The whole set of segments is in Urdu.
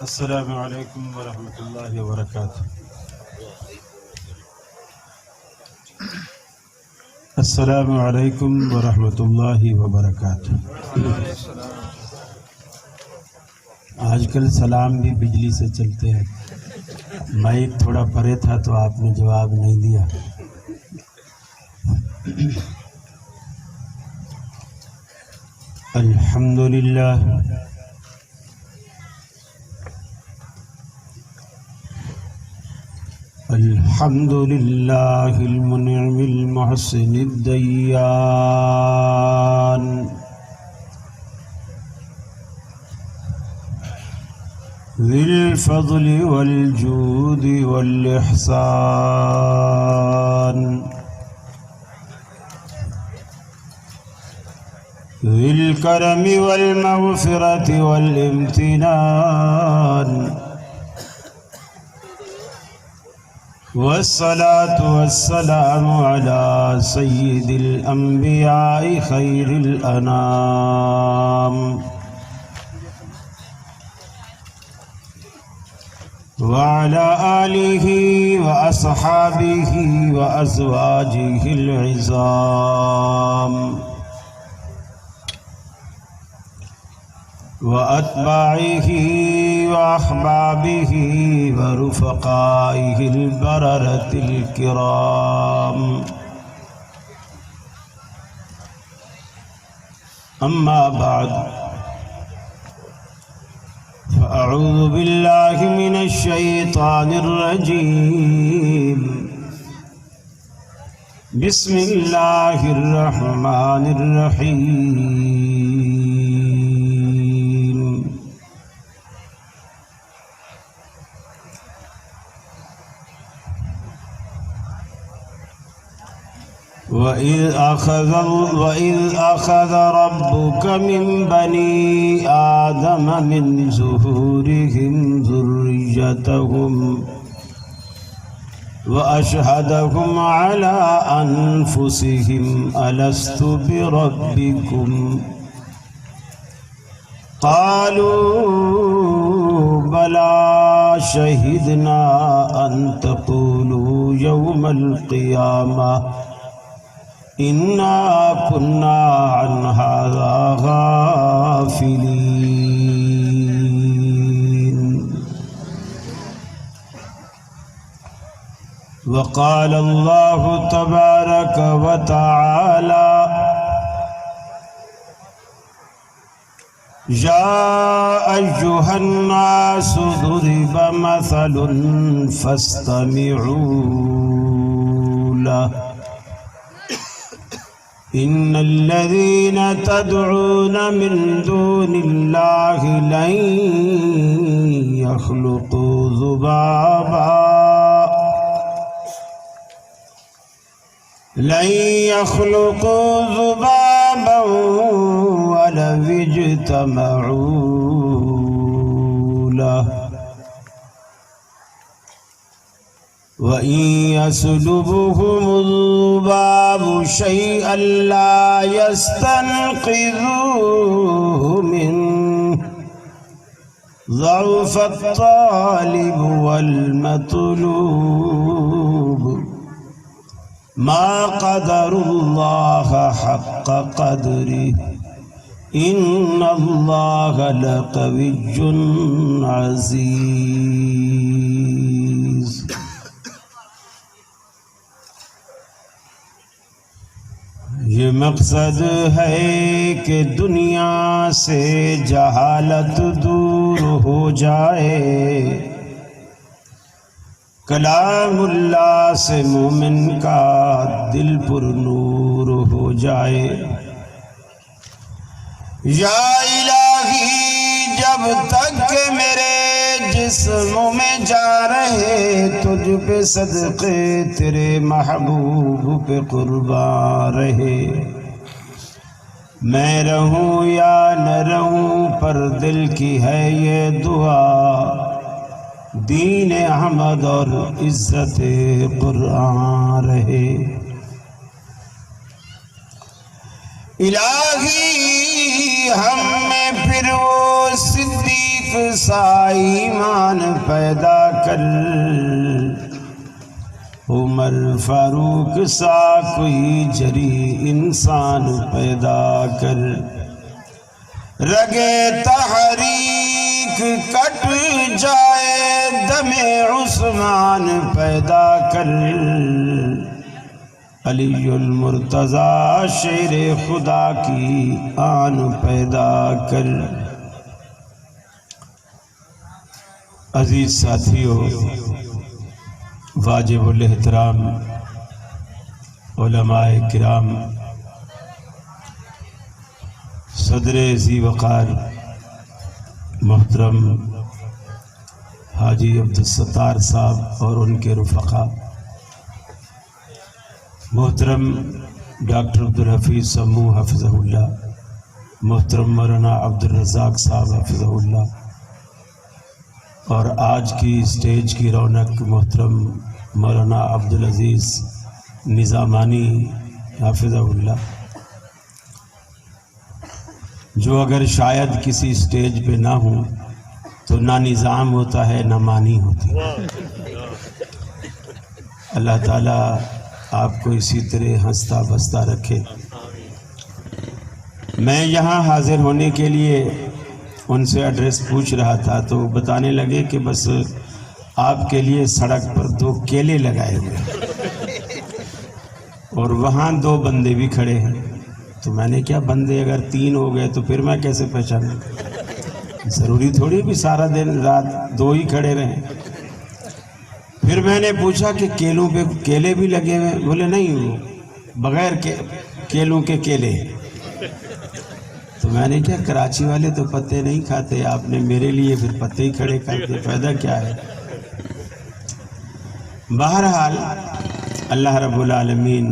السلام علیکم ورحمۃ اللہ وبرکاتہ۔ السلام علیکم ورحمۃ اللہ وبرکاتہ۔ آج کل سلام بھی بجلی سے چلتے ہیں۔ مائک تھوڑا پرے تھا تو آپ نے جواب نہیں دیا۔ الحمدللہ الحمد للہ المنعم المحسن الدیان، ذی الفضل والجود والإحسان، ذی الکرم والمغفرة والامتنان، والصلاة والسلام على سید الانبیاء خیر الانام، وعلى آلہ واصحابہ وازواجہ العظام، وأتباعه وأحبابه ورفقائه البررة الكرام، أما بعد، فأعوذ بالله من الشيطان الرجيم، بسم الله الرحمن الرحيم، وَإِذْ أَخَذَ رَبُّكَ مِنْ بَنِي آدَمَ مِنْ ظُهُورِهِمْ ذُرِّيَّتَهُمْ وَأَشْهَدَهُمْ عَلَىٰ أَنفُسِهِمْ أَلَسْتُ بِرَبِّكُمْ قَالُوا بَلَىٰ شَهِدْنَا أَن تَقُولُوا يَوْمَ الْقِيَامَةِ إِنَّا كُنَّا عَنْ هَٰذَا غَافِلِينَ۔ وقال الله تبارك وتعالى: يا أيها الناس ضرب مثل فاستمعوا له، إن الذين تدعون من دون الله لن يخلقوا ذبابا ولو اجتمعوا له، وإن يسلبهم الذباب شيئا لا يستنقذوه منه، ضعف الطالب والمطلوب، ما قدر الله حق قدره، إن الله لقوي عزيز۔ یہ مقصد ہے کہ دنیا سے جہالت دور ہو جائے، کلام اللہ سے مومن کا دل پر نور ہو جائے۔ یا الہی، جب تک کہ میرے جسم میں جا رہے تجھ پہ صدقے تیرے محبوب پہ قربان رہے، میں رہوں یا نہ رہوں پر دل کی ہے یہ دعا، دین احمد اور عزت قرآن رہے۔ الہی ہم میں پھر وہ صدیق صدیق سا ایمان پیدا کر، عمر فاروق سا کوئی جری انسان پیدا کر، رگے تحریک کٹ جائے دم عثمان پیدا کر، علی المرتضی شیر خدا کی آن پیدا کر۔ عزیز ساتھیو، واجب الاحترام علماء کرام، صدر ذی وقار محترم حاجی عبدالستار صاحب اور ان کے رفقا، محترم ڈاکٹر عبدالحفیظ سمو حفظہ اللہ، محترم مولانا عبدالرزاق صاحب حفظہ اللہ، اور آج کی اسٹیج کی رونق محترم مولانا عبدالعزیز نظامانی حافظہ اللہ، جو اگر شاید کسی اسٹیج پہ نہ ہوں تو نہ نظام ہوتا ہے نہ مانی ہوتی ہے۔ اللہ تعالیٰ آپ کو اسی طرح ہنستا بستا رکھے۔ میں یہاں حاضر ہونے کے لیے ان سے ایڈریس پوچھ رہا تھا تو بتانے لگے کہ بس آپ کے لیے سڑک پر 2 کیلے لگائے ہوئے اور وہاں 2 بندے بھی کھڑے ہیں۔ تو میں نے کیا، بندے اگر 3 ہو گئے تو پھر میں کیسے پہچانوں؟ ضروری تھوڑی بھی سارا دن رات 2 ہی کھڑے رہیں۔ پھر میں نے پوچھا کہ کیلوں پہ کیلے بھی لگے ہوئے؟ بولے نہیں، وہ بغیر کیلوں کے کیلے۔ تو میں نے کیا، کراچی والے تو پتے نہیں کھاتے، آپ نے میرے لیے پھر پتے ہی کھڑے کر کے فائدہ کیا ہے؟ بہرحال اللہ رب العالمین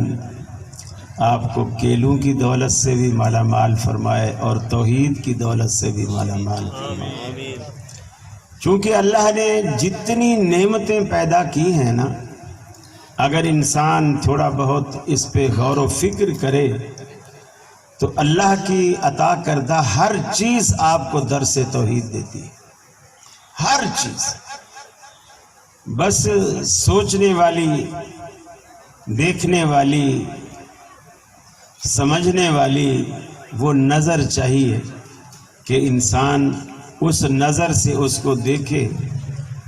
آپ کو کیلوں کی دولت سے بھی مالا مال فرمائے اور توحید کی دولت سے بھی مالا مال فرمائے۔ چونکہ اللہ نے جتنی نعمتیں پیدا کی ہیں نا، اگر انسان تھوڑا بہت اس پہ غور و فکر کرے تو اللہ کی عطا کردہ ہر چیز آپ کو درس توحید دیتی ہے، ہر چیز۔ بس سوچنے والی، دیکھنے والی، سمجھنے والی وہ نظر چاہیے کہ انسان اس نظر سے اس کو دیکھے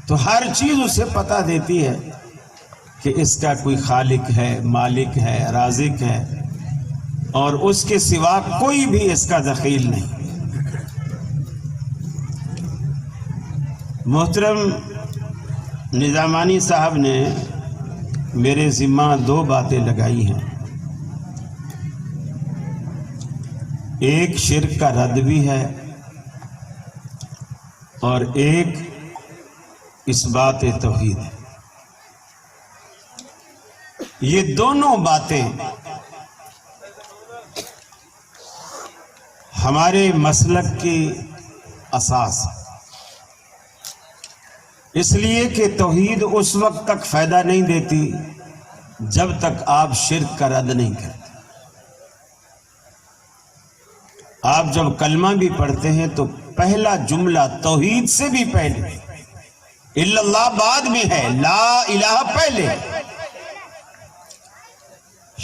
تو ہر چیز اسے پتہ دیتی ہے کہ اس کا کوئی خالق ہے، مالک ہے، رازق ہے، اور اس کے سوا کوئی بھی اس کا دخیل نہیں۔ محترم نظامانی صاحب نے میرے ذمہ 2 باتیں لگائی ہیں، ایک شرک کا رد بھی ہے اور ایک اس بات توحید ہے۔ یہ دونوں باتیں ہمارے مسلک کی اساس، اس لیے کہ توحید اس وقت تک فائدہ نہیں دیتی جب تک آپ شرک کا رد نہیں کرتے۔ آپ جب کلمہ بھی پڑھتے ہیں تو پہلا جملہ توحید سے بھی پہلے، الا اللہ بعد میں ہے، لا الہ پہلے،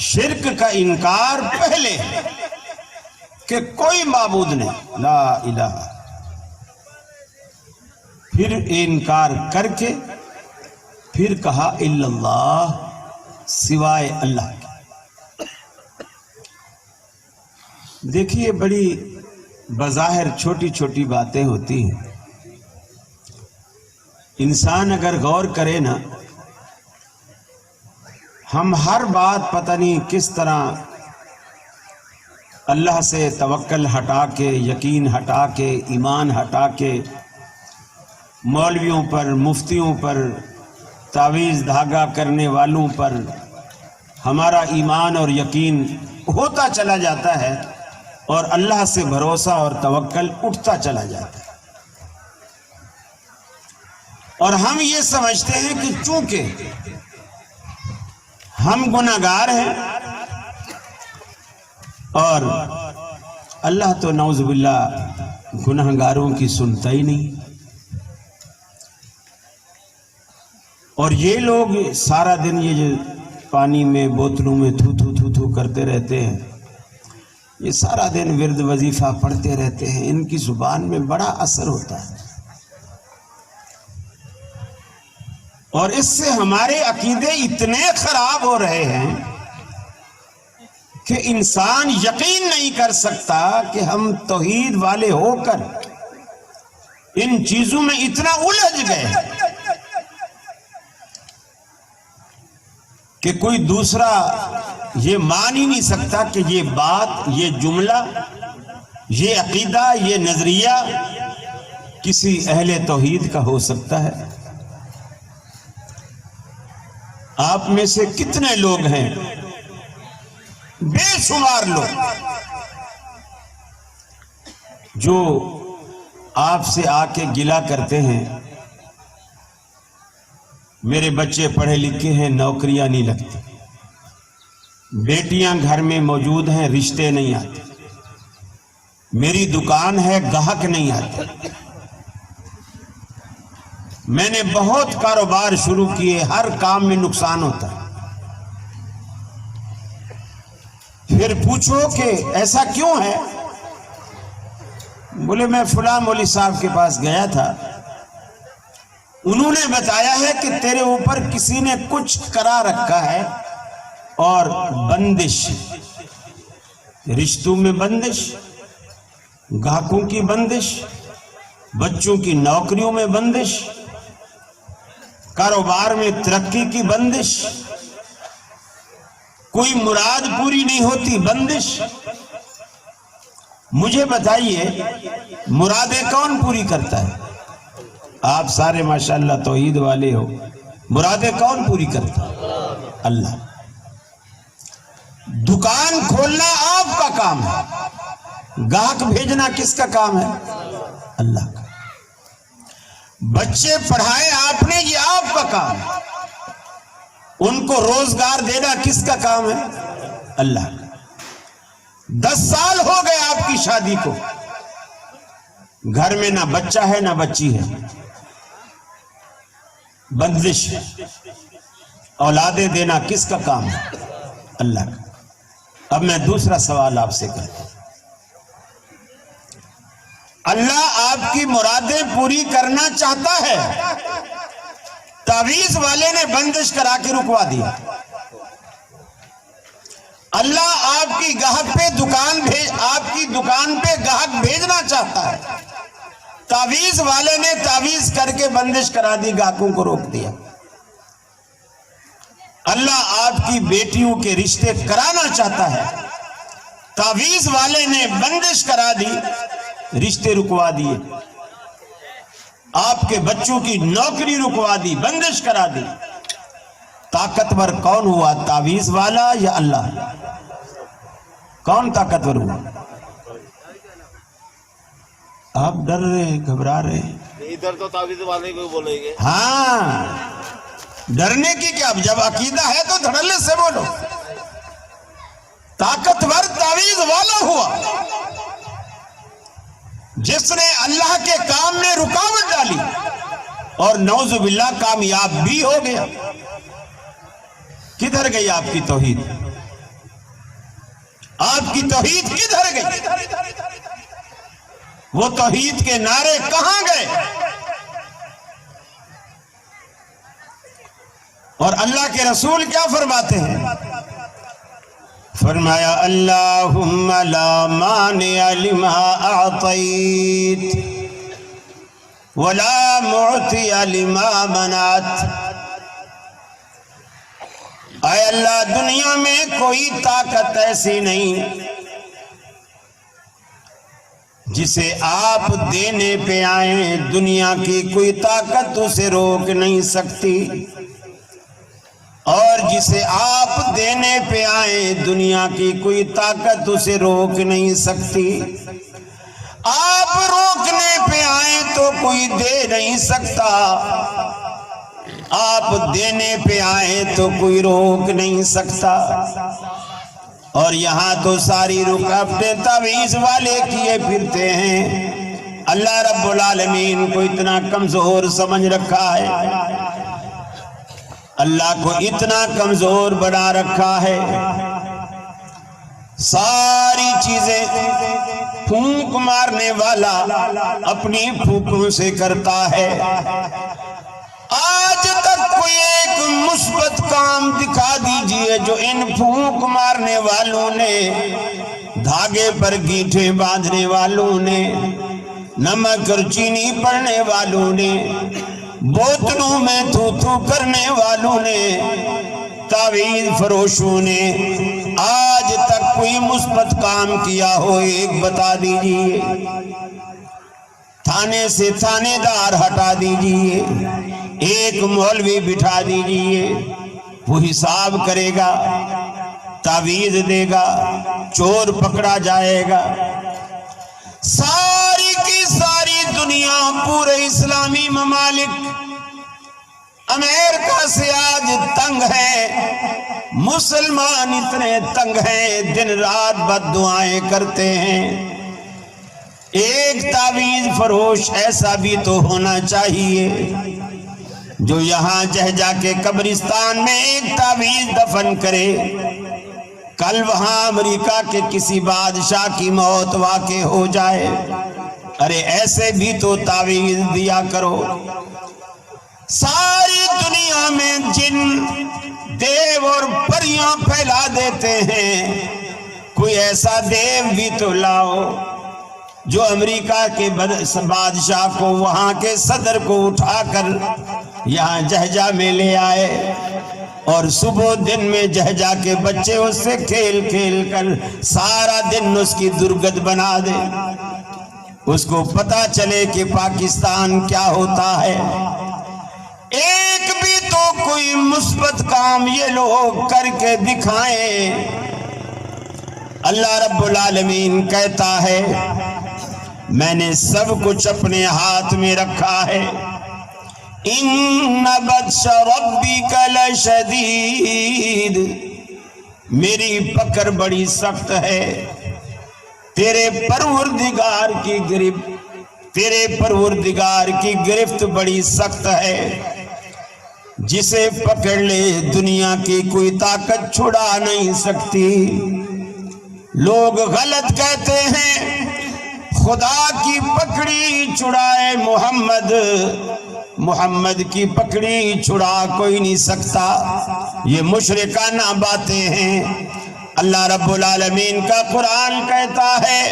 شرک کا انکار پہلے ہے کہ کوئی معبود نہیں، لا الہ، پھر انکار کر کے پھر کہا الا اللہ، سوائے اللہ کے۔ دیکھیے بڑی بظاہر چھوٹی چھوٹی باتیں ہوتی ہیں، انسان اگر غور کرے نا، ہم ہر بات پتہ نہیں کس طرح اللہ سے توکل ہٹا کے، یقین ہٹا کے، ایمان ہٹا کے مولویوں پر، مفتیوں پر، تعویذ دھاگا کرنے والوں پر ہمارا ایمان اور یقین ہوتا چلا جاتا ہے اور اللہ سے بھروسہ اور توکل اٹھتا چلا جاتا ہے، اور ہم یہ سمجھتے ہیں کہ چونکہ ہم گناہگار ہیں اور اللہ تو نعوذ باللہ گناہگاروں کی سنتا ہی نہیں، اور یہ لوگ سارا دن یہ جو پانی میں بوتلوں میں تھو تھو تھو تھو کرتے رہتے ہیں، یہ سارا دن ورد وظیفہ پڑھتے رہتے ہیں، ان کی زبان میں بڑا اثر ہوتا ہے، اور اس سے ہمارے عقیدے اتنے خراب ہو رہے ہیں کہ انسان یقین نہیں کر سکتا کہ ہم توحید والے ہو کر ان چیزوں میں اتنا الجھ گئے کہ کوئی دوسرا یہ مان ہی نہیں سکتا کہ یہ بات، یہ جملہ، یہ عقیدہ، یہ نظریہ کسی اہل توحید کا ہو سکتا ہے۔ آپ میں سے کتنے لوگ ہیں، بے شمار لوگ، جو آپ سے آ کے گلہ کرتے ہیں میرے بچے پڑھے لکھے ہیں، نوکریاں نہیں لگتی، بیٹیاں گھر میں موجود ہیں، رشتے نہیں آتے، میری دکان ہے، گاہک نہیں آتے، میں نے بہت کاروبار شروع کیے، ہر کام میں نقصان ہوتا ہے۔ پھر پوچھو کہ ایسا کیوں ہے؟ بولے میں فلاں مولوی صاحب کے پاس گیا تھا، انہوں نے بتایا ہے کہ تیرے اوپر کسی نے کچھ کرا رکھا ہے، اور بندش، رشتوں میں بندش، گاہکوں کی بندش، بچوں کی نوکریوں میں بندش، کاروبار میں ترقی کی بندش، کوئی مراد پوری نہیں ہوتی، بندش۔ مجھے بتائیے مرادیں کون پوری کرتا ہے؟ آپ سارے ماشاءاللہ توحید والے ہو، مرادیں کون پوری کرتا ہے؟ اللہ۔ دکان کھولنا آپ کا کام ہے، گاہک بھیجنا کس کا کام ہے؟ اللہ کا۔ بچے پڑھائے آپ نے، یہ آپ کا کام ہے، ان کو روزگار دینا کس کا کام ہے؟ اللہ کا۔ 10 سال ہو گئے آپ کی شادی کو، گھر میں نہ بچہ ہے نہ بچی ہے، بندش ہے، اولادیں دینا کس کا کام ہے؟ اللہ کا۔ اب میں دوسرا سوال آپ سے کرتا ہوں، اللہ آپ کی مرادیں پوری کرنا چاہتا ہے، تعویذ والے نے بندش کرا کے رکوا دیا۔ اللہ آپ کی گاہک پہ آپ کی دکان پہ گاہک بھیجنا چاہتا ہے، تعویذ والے نے تعویذ کر کے بندش کرا دی، گاہکوں کو روک دیا۔ اللہ آپ کی بیٹیوں کے رشتے کرانا چاہتا ہے، تعویذ والے نے بندش کرا دی، رشتے رکوا دیے۔ آپ کے بچوں کی نوکری رکوا دی، بندش کرا دی۔ طاقتور کون ہوا، تعویذ والا یا اللہ؟ کون طاقتور ہوا؟ آپ ڈر رہے ہیں، گھبرا رہے ہیں؟ ادھر تو تعویذ والے کو بولیں گے۔ ہاں، ڈرنے کی کیا، جب عقیدہ ہے تو دھڑلے سے بولو۔ طاقتور تعویذ والا ہوا جس نے اللہ کے کام میں رکاوٹ ڈالی اور نعوذ باللہ کامیاب بھی ہو گیا۔ کدھر گئی آپ کی توحید؟ آپ کی توحید کدھر گئی؟ وہ توحید کے نعرے کہاں گئے؟ اور اللہ کے رسول کیا فرماتے ہیں؟ فرمایا اللہم لا مانع لما اعطیت ولا معطی لما منعت۔ اے اللہ، دنیا میں کوئی طاقت ایسی نہیں جسے آپ دینے پہ آئیں، دنیا کی کوئی طاقت اسے روک نہیں سکتی، اور جسے آپ دینے پہ آئیں دنیا کی کوئی طاقت اسے روک نہیں سکتی۔ آپ روکنے پہ آئیں تو کوئی دے نہیں سکتا، آپ دینے پہ آئیں تو کوئی روک نہیں سکتا۔ اور یہاں تو ساری رکاوٹیں تعویذ والے کیے پھرتے ہیں۔ اللہ رب العالمین کو اتنا کمزور سمجھ رکھا ہے اللہ کو اتنا کمزور بنا رکھا ہے، ساری چیزیں پھونک مارنے والا اپنی پھونکوں سے کرتا ہے۔ آج تک کوئی ایک مثبت کام دکھا دیجئے جو ان پھونک مارنے والوں نے، دھاگے پر گیٹھیں باندھنے والوں نے، نمک اور چینی پڑنے والوں نے، بوتلوں میں تھو تھو کرنے والوں نے، تعویذ فروشوں نے آج تک کوئی مثبت کام کیا ہو ایک بتا دیجئے۔ تھانے سے تھانے دار ہٹا دیجئے، ایک مولوی بٹھا دیجئے، وہ حساب کرے گا، تعویذ دے گا، چور پکڑا جائے گا۔ ساری کی ساری دنیا، پورے اسلامی ممالک امریکہ سے آج تنگ ہے، مسلمان اتنے تنگ ہیں، دن رات بد دعائیں کرتے ہیں۔ ایک تعویذ فروش ایسا بھی تو ہونا چاہیے جو یہاں جہجہ کے قبرستان میں ایک تعویذ دفن کرے، کل وہاں امریکہ کے کسی بادشاہ کی موت واقع ہو جائے، ارے ایسے بھی تو تعویذ دیا کرو۔ ساری دنیا میں جن، دیو اور پریاں پھیلا دیتے ہیں، کوئی ایسا دیو بھی تو لاؤ جو امریکہ کے بادشاہ کو، وہاں کے صدر کو اٹھا کر یہاں جہجہ میں لے آئے، اور صبح دن میں جہجہ کے بچے اس سے کھیل کھیل کر سارا دن اس کی درگت بنا دے، اس کو پتا چلے کہ پاکستان کیا ہوتا ہے۔ ایک بھی تو کوئی مثبت کام یہ لوگ کر کے دکھائیں۔ اللہ رب العالمین کہتا ہے میں نے سب کچھ اپنے ہاتھ میں رکھا ہے، ان بطش ربک لشدید، میری پکڑ بڑی سخت ہے، تیرے پروردگار کی گرفت بڑی سخت ہے، جسے پکڑ لے دنیا کی کوئی طاقت چھڑا نہیں سکتی۔ لوگ غلط کہتے ہیں خدا کی پکڑی چھڑائے محمد کی پکڑی چھڑا کوئی نہیں سکتا، یہ مشرکانہ باتیں ہیں۔ اللہ رب العالمین کا قرآن کہتا ہے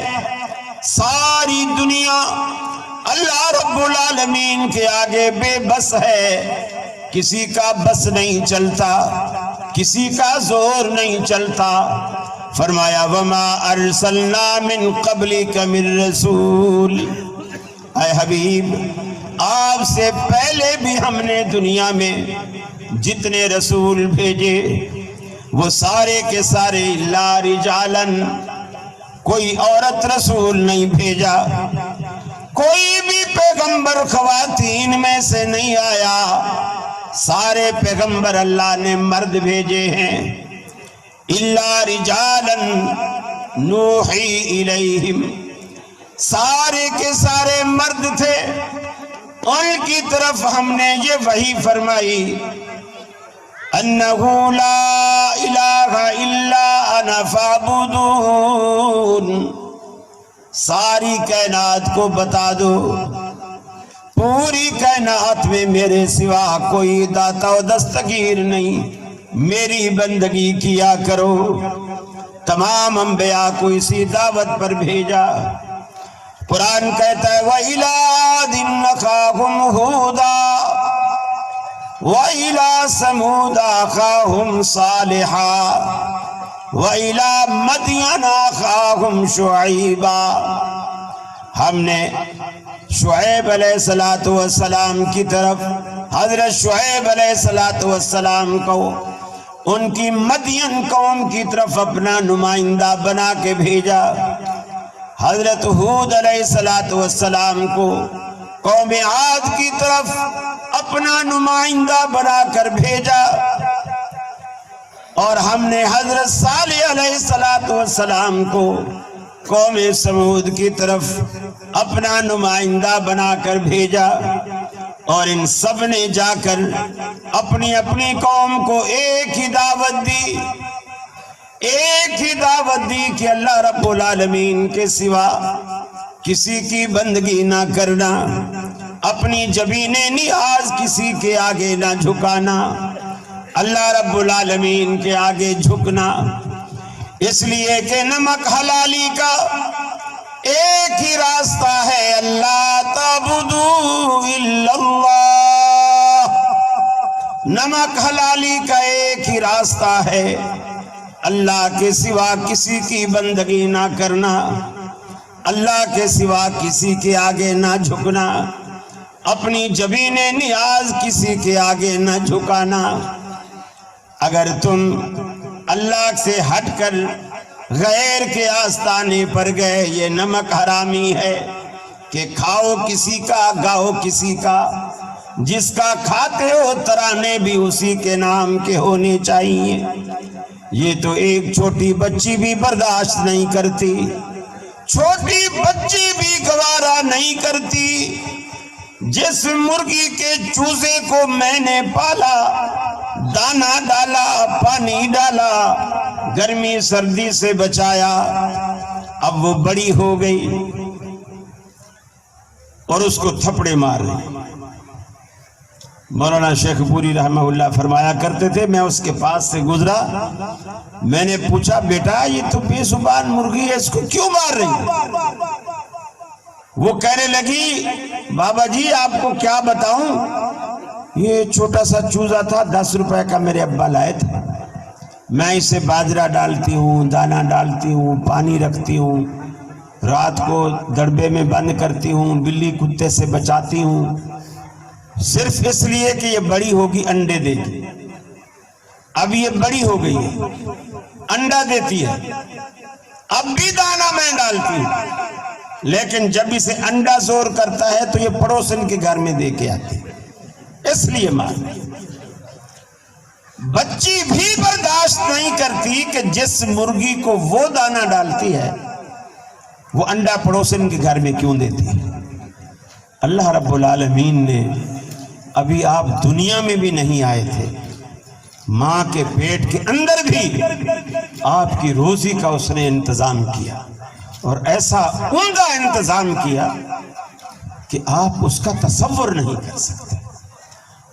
ساری دنیا اللہ رب العالمین کے آگے بے بس ہے، کسی کا بس نہیں چلتا، کسی کا زور نہیں چلتا۔ فرمایا وما ارسلنا من قبلک من رسول، اے حبیب آپ سے پہلے بھی ہم نے دنیا میں جتنے رسول بھیجے وہ سارے کے سارے الا رجالا، کوئی عورت رسول نہیں بھیجا، کوئی بھی پیغمبر خواتین میں سے نہیں آیا، سارے پیغمبر اللہ نے مرد بھیجے ہیں۔ الا رجالا نوحی الیہم، سارے کے سارے مرد تھے، ان کی طرف ہم نے یہ وحی فرمائی انہ لا الہ الا انا فاعبدون، ساری کائنات کو بتا دو پوری کائنات میں میرے سوا کوئی داتا و دستگیر نہیں، میری بندگی کیا کرو۔ تمام انبیاء کو اسی دعوت پر بھیجا۔ قرآن کہتا ہے وَإِلَىٰ عَادٍ أَخَاهُمْ هُودًا وَإِلَىٰ ثَمُودَ أَخَاهُمْ صَالِحًا وَإِلَىٰ مَدْيَنَ أَخَاهُمْ شُعَيْبًا، ہم نے شعیب علیہ السلام کی طرف، حضرت شعیب علیہ السلام کو ان کی مدین قوم کی طرف اپنا نمائندہ بنا کے بھیجا، حضرت ہود علیہ السلام کو قوم عاد کی طرف اپنا نمائندہ بنا کر بھیجا، اور ہم نے حضرت صالح علیہ السلام کو قوم سمود کی طرف اپنا نمائندہ بنا کر بھیجا، اور ان سب نے جا کر اپنی اپنی قوم کو ایک ہی دعوت دی، ایک ہی دعوت دی کہ اللہ رب العالمین کے سوا کسی کی بندگی نہ کرنا، اپنی جبین نیاز کسی کے آگے نہ جھکانا، اللہ رب العالمین کے آگے جھکنا، اس لیے کہ نمک حلالی کا ایک ہی راستہ ہے، اللہ تعبدوا الا اللہ۔ نمک حلالی کا ایک ہی راستہ ہے، اللہ کے سوا کسی کی بندگی نہ کرنا، اللہ کے سوا کسی کے آگے نہ جھکنا، اپنی جبین نیاز کسی کے آگے نہ جھکانا۔ اگر تم اللہ سے ہٹ کر غیر کے آستانے پر گئے، یہ نمک حرامی ہے کہ کھاؤ کسی کا گاؤ کسی کا، جس کا کھاتے ہو ترانے بھی اسی کے نام کے ہونے چاہیے۔ یہ تو ایک چھوٹی بچی بھی برداشت نہیں کرتی، چھوٹی بچی بھی گوارا نہیں کرتی۔ جس مرغی کے چوزے کو میں نے پالا، دانا ڈالا، پانی ڈالا، گرمی سردی سے بچایا، اب وہ بڑی ہو گئی اور اس کو تھپڑے مار رہی۔ مولانا شیخ پوری رحمہ اللہ فرمایا کرتے تھے، میں اس کے پاس سے گزرا، میں نے پوچھا بیٹا یہ تو بے زبان مرغی ہے، اس کو کیوں مار رہی؟ وہ کہنے لگی بابا جی آپ کو کیا بتاؤں، یہ چھوٹا سا چوزا تھا، 10 روپے کا میرے ابا لائے تھے، میں اسے باجرہ ڈالتی ہوں، دانہ ڈالتی ہوں، پانی رکھتی ہوں، رات کو دڑبے میں بند کرتی ہوں، بلی کتے سے بچاتی ہوں، صرف اس لیے کہ یہ بڑی ہوگی انڈے دے گی۔ اب یہ بڑی ہو گئی ہے، انڈا دیتی ہے، اب بھی دانہ میں ڈالتی ہوں، لیکن جب اسے انڈا زور کرتا ہے تو یہ پڑوسن کے گھر میں دے کے آتی ہے، اس لیے ماں بچی بھی برداشت نہیں کرتی کہ جس مرغی کو وہ دانہ ڈالتی ہے وہ انڈا پڑوسن کے گھر میں کیوں دیتی ہے۔ اللہ رب العالمین نے ابھی آپ دنیا میں بھی نہیں آئے تھے، ماں کے پیٹ کے اندر بھی آپ کی روزی کا اس نے انتظام کیا، اور ایسا عمدہ انتظام کیا کہ آپ اس کا تصور نہیں کر سکتے،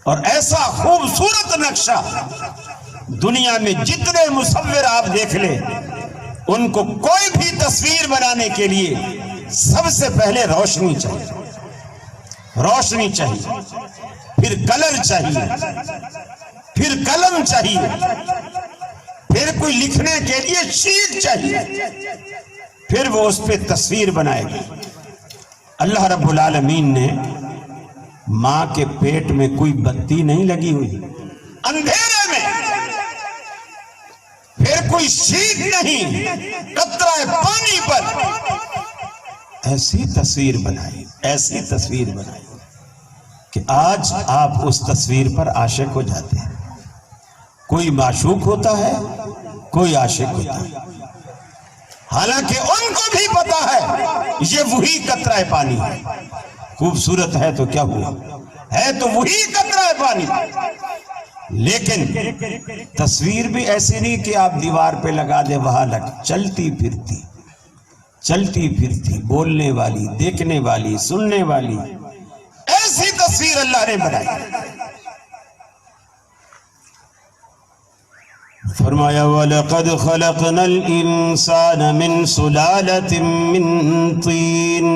اور ایسا خوبصورت نقشہ دنیا میں جتنے مصور آپ دیکھ لیں، ان کو کوئی بھی تصویر بنانے کے لیے سب سے پہلے روشنی چاہیے، روشنی چاہیے، پھر کلر چاہیے، پھر قلم چاہیے، پھر کوئی لکھنے کے لیے شیٹ چاہیے، پھر وہ اس پہ تصویر بنائے گی۔ اللہ رب العالمین نے ماں کے پیٹ میں کوئی بتی نہیں لگی ہوئی، اندھیرے میں، پھر کوئی شیٹ نہیں، قطرہ پانی پر ایسی تصویر بنائی، ایسی تصویر بنائی کہ آج آپ اس تصویر پر عاشق ہو جاتے ہیں۔ کوئی معشوق ہوتا ہے، کوئی عاشق ہوتا ہے، حالانکہ ان کو بھی پتا ہے یہ وہی قطرہ پانی ہے، خوبصورت ہے تو کیا ہوا، ہے تو وہی قطرہ پانی، لیکن تصویر بھی ایسی نہیں کہ آپ دیوار پہ لگا دے، وہاں چلتی پھرتی، چلتی پھرتی، بولنے والی، دیکھنے والی، سننے والی، ایسی تصویر اللہ نے بنائی۔ فرمایا وَلَقَدْ خَلَقْنَا الْإِنسَانَ مِنْ سُلَالَةٍ مِّن طِينٍ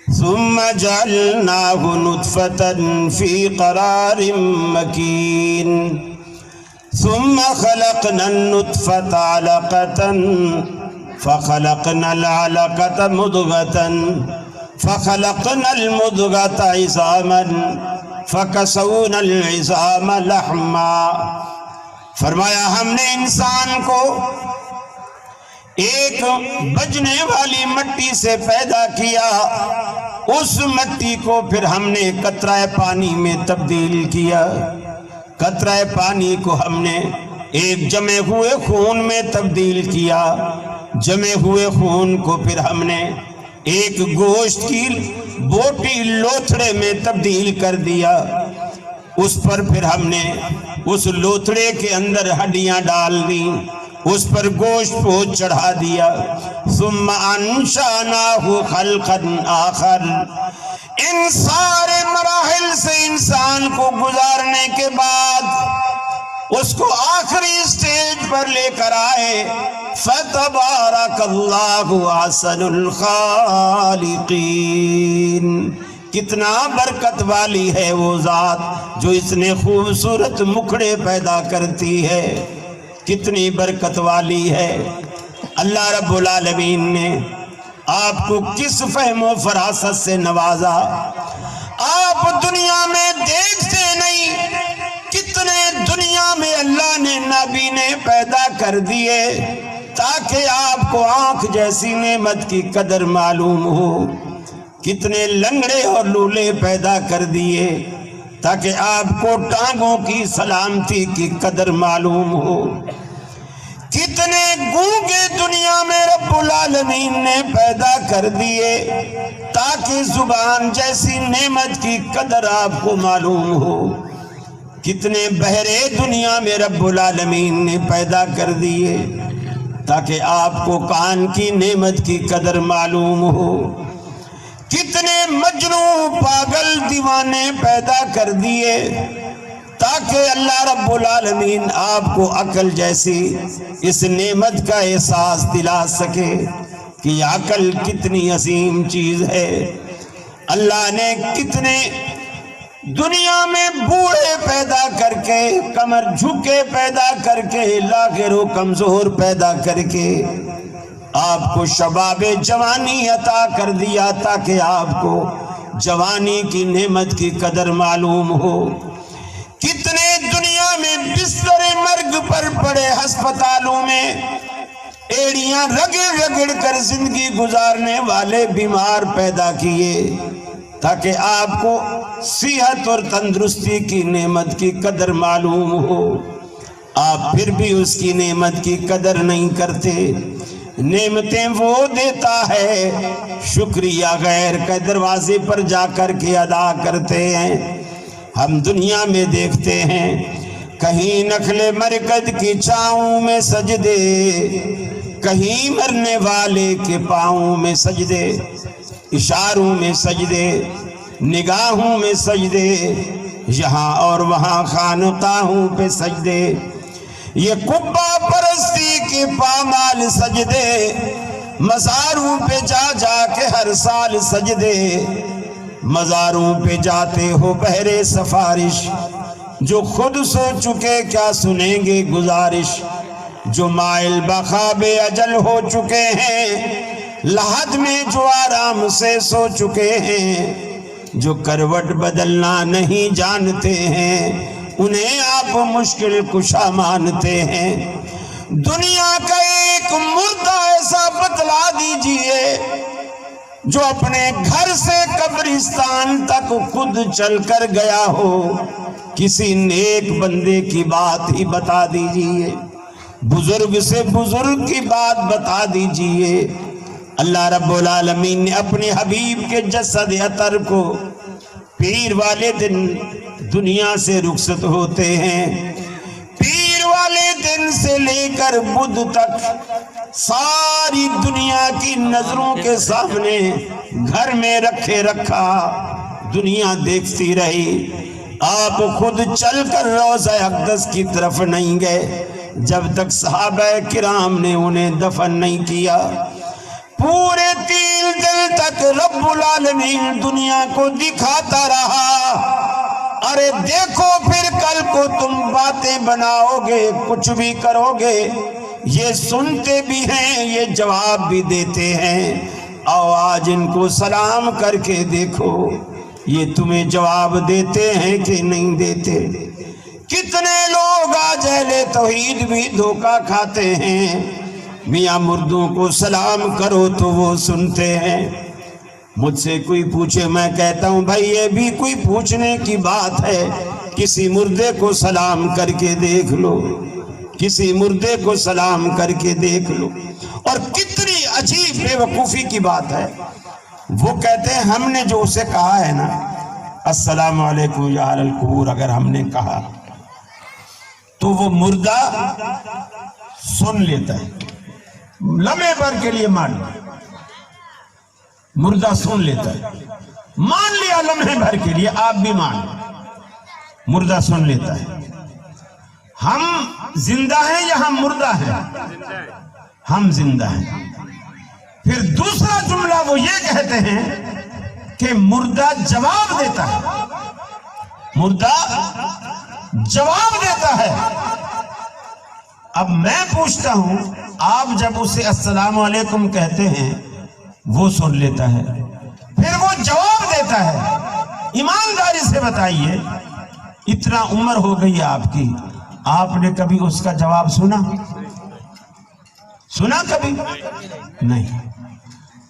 ثُمَّ جَعَلْنَاهُ نُطْفَةً فِي قَرَارٍ مَّكِينٍ ثُمَّ خَلَقْنَا النُّطْفَةَ عَلَقَةً فَخَلَقْنَا الْعَلَقَةَ مُضْغَةً فَخَلَقْنَا الْمُضْغَةَ عِظَامًا فَكَسَوْنَا الْعِظَامَ لَحْمًا۔ فرمایا ہم نے انسان کو ایک بجنے والی مٹی سے پیدا کیا، اس مٹی کو پھر ہم نے قطرہ پانی میں تبدیل کیا، قطرہ پانی کو ہم نے ایک جمے ہوئے خون میں تبدیل کیا، جمے ہوئے خون کو پھر ہم نے ایک گوشت کی بوٹی لوتھڑے میں تبدیل کر دیا، اس پر پھر ہم نے اس لوتھڑے کے اندر ہڈیاں ڈال دی، اس پر گوشت پوچھ چڑھا دیا، ثم انشأناہ خلقا آخر۔ ان سارے مراحل سے انسان کو گزارنے کے بعد اس کو آخری سٹیج پر لے کر آئے، فتبارک اللہ احسن الخالقین۔ کتنا برکت والی ہے وہ ذات جو اتنے خوبصورت مکھڑے پیدا کرتی ہے، کتنی برکت والی ہے۔ اللہ رب العالمین نے آپ کو کس فہم و فراست سے نوازا، آپ دنیا میں دیکھتے نہیں کتنے دنیا میں اللہ نے نابینے پیدا کر دیے تاکہ آپ کو آنکھ جیسی نعمت کی قدر معلوم ہو، کتنے لنگڑے اور لولے پیدا کر دیے تاکہ آپ کو ٹانگوں کی سلامتی کی قدر معلوم ہو، کتنے گونگے دنیا میں رب العالمین نے پیدا کر دیے تاکہ زبان جیسی نعمت کی قدر آپ کو معلوم ہو، کتنے بہرے دنیا میں رب العالمین نے پیدا کر دیے تاکہ آپ کو کان کی نعمت کی قدر معلوم ہو، کتنے مجنوں پاگل دیوانے پیدا کر دیے تاکہ اللہ رب العالمین آپ کو عقل جیسی اس نعمت کا احساس دلا سکے کہ عقل کتنی عظیم چیز ہے۔ اللہ نے کتنے دنیا میں بوڑھے پیدا کر کے، کمر جھکے پیدا کر کے، لاغر و کمزور پیدا کر کے آپ کو شباب جوانی عطا کر دیا تاکہ آپ کو جوانی کی نعمت کی قدر معلوم ہو، کتنے دنیا میں بستر مرگ پر پڑے ہسپتالوں میں ایڑیاں رگڑ رگڑ کر زندگی گزارنے والے بیمار پیدا کیے تاکہ آپ کو صحت اور تندرستی کی نعمت کی قدر معلوم ہو، آپ پھر بھی اس کی نعمت کی قدر نہیں کرتے۔ نعمتیں وہ دیتا ہے، شکریہ غیر کے دروازے پر جا کر کے ادا کرتے ہیں۔ ہم دنیا میں دیکھتے ہیں کہیں نخل مرکز کی چھاؤں میں سجدے، کہیں مرنے والے کے پاؤں میں سجدے، اشاروں میں سجدے، نگاہوں میں سجدے، یہاں اور وہاں خانقاہوں پہ سجدے، یہ قبہ پرستی کے پامال سجدے، مزاروں پہ جا جا کے ہر سال سجدے، مزاروں پہ جاتے ہو بہرے سفارش، جو خود سو چکے کیا سنیں گے گزارش، جو مائل بخواب اجل ہو چکے ہیں، لحد میں جو آرام سے سو چکے ہیں، جو کروٹ بدلنا نہیں جانتے ہیں، انہیں آپ مشکل کشا مانتے ہیں۔ دنیا کا ایک مردہ ایسا بتلا دیجئے جو اپنے گھر سے قبرستان تک خود چل کر گیا ہو، کسی نیک بندے کی بات ہی بتا دیجئے، بزرگ سے بزرگ کی بات بتا دیجئے۔ اللہ رب العالمین نے اپنے حبیب کے جسد عطر کو پیر والے دن دنیا سے رخصت ہوتے ہیں، پیر والے دن سے لے کر بدھ تک ساری دنیا کی نظروں کے سامنے گھر میں رکھے رکھا، دنیا دیکھتی رہی، آپ خود چل کر روضہ اقدس کی طرف نہیں گئے جب تک صحابہ کرام نے انہیں دفن نہیں کیا۔ پورے 3 دن تک رب العالمین دنیا کو دکھاتا رہا، ارے دیکھو پھر کل کو تم باتیں بناؤ گے، کچھ بھی کرو گے، یہ سنتے بھی ہیں، یہ جواب بھی دیتے ہیں، آؤ آج ان کو سلام کر کے دیکھو یہ تمہیں جواب دیتے ہیں کہ نہیں دیتے۔ کتنے لوگ آج اہل توحید بھی دھوکہ کھاتے ہیں، میاں مردوں کو سلام کرو تو وہ سنتے ہیں۔ مجھ سے کوئی پوچھے میں کہتا ہوں بھائی یہ بھی کوئی پوچھنے کی بات ہے، کسی مردے کو سلام کر کے دیکھ لو، کسی مردے کو سلام کر کے دیکھ لو۔ اور کتنی عجیب بے وقوفی کی بات ہے، وہ کہتے ہیں ہم نے جو اسے کہا ہے نا السلام علیکم یا اہل القبور، اگر ہم نے کہا تو وہ مردہ سن لیتا ہے، لمحے بھر کے لیے مان لیا، مردہ سن لیتا ہے، مان لیا لمحے بھر کے لیے، آپ بھی مان لیں، مردہ سن لیتا ہے۔ ہم زندہ ہیں یا ہم مردہ ہیں؟ ہم زندہ ہیں۔ پھر دوسرا جملہ وہ یہ کہتے ہیں کہ مردہ جواب دیتا ہے، مردہ جواب دیتا ہے۔ اب میں پوچھتا ہوں، آپ جب اسے السلام علیکم کہتے ہیں وہ سن لیتا ہے، پھر وہ جواب دیتا ہے، ایمانداری سے بتائیے، اتنا عمر ہو گئی آپ کی، آپ نے کبھی اس کا جواب سنا؟ سنا کبھی؟ نہیں۔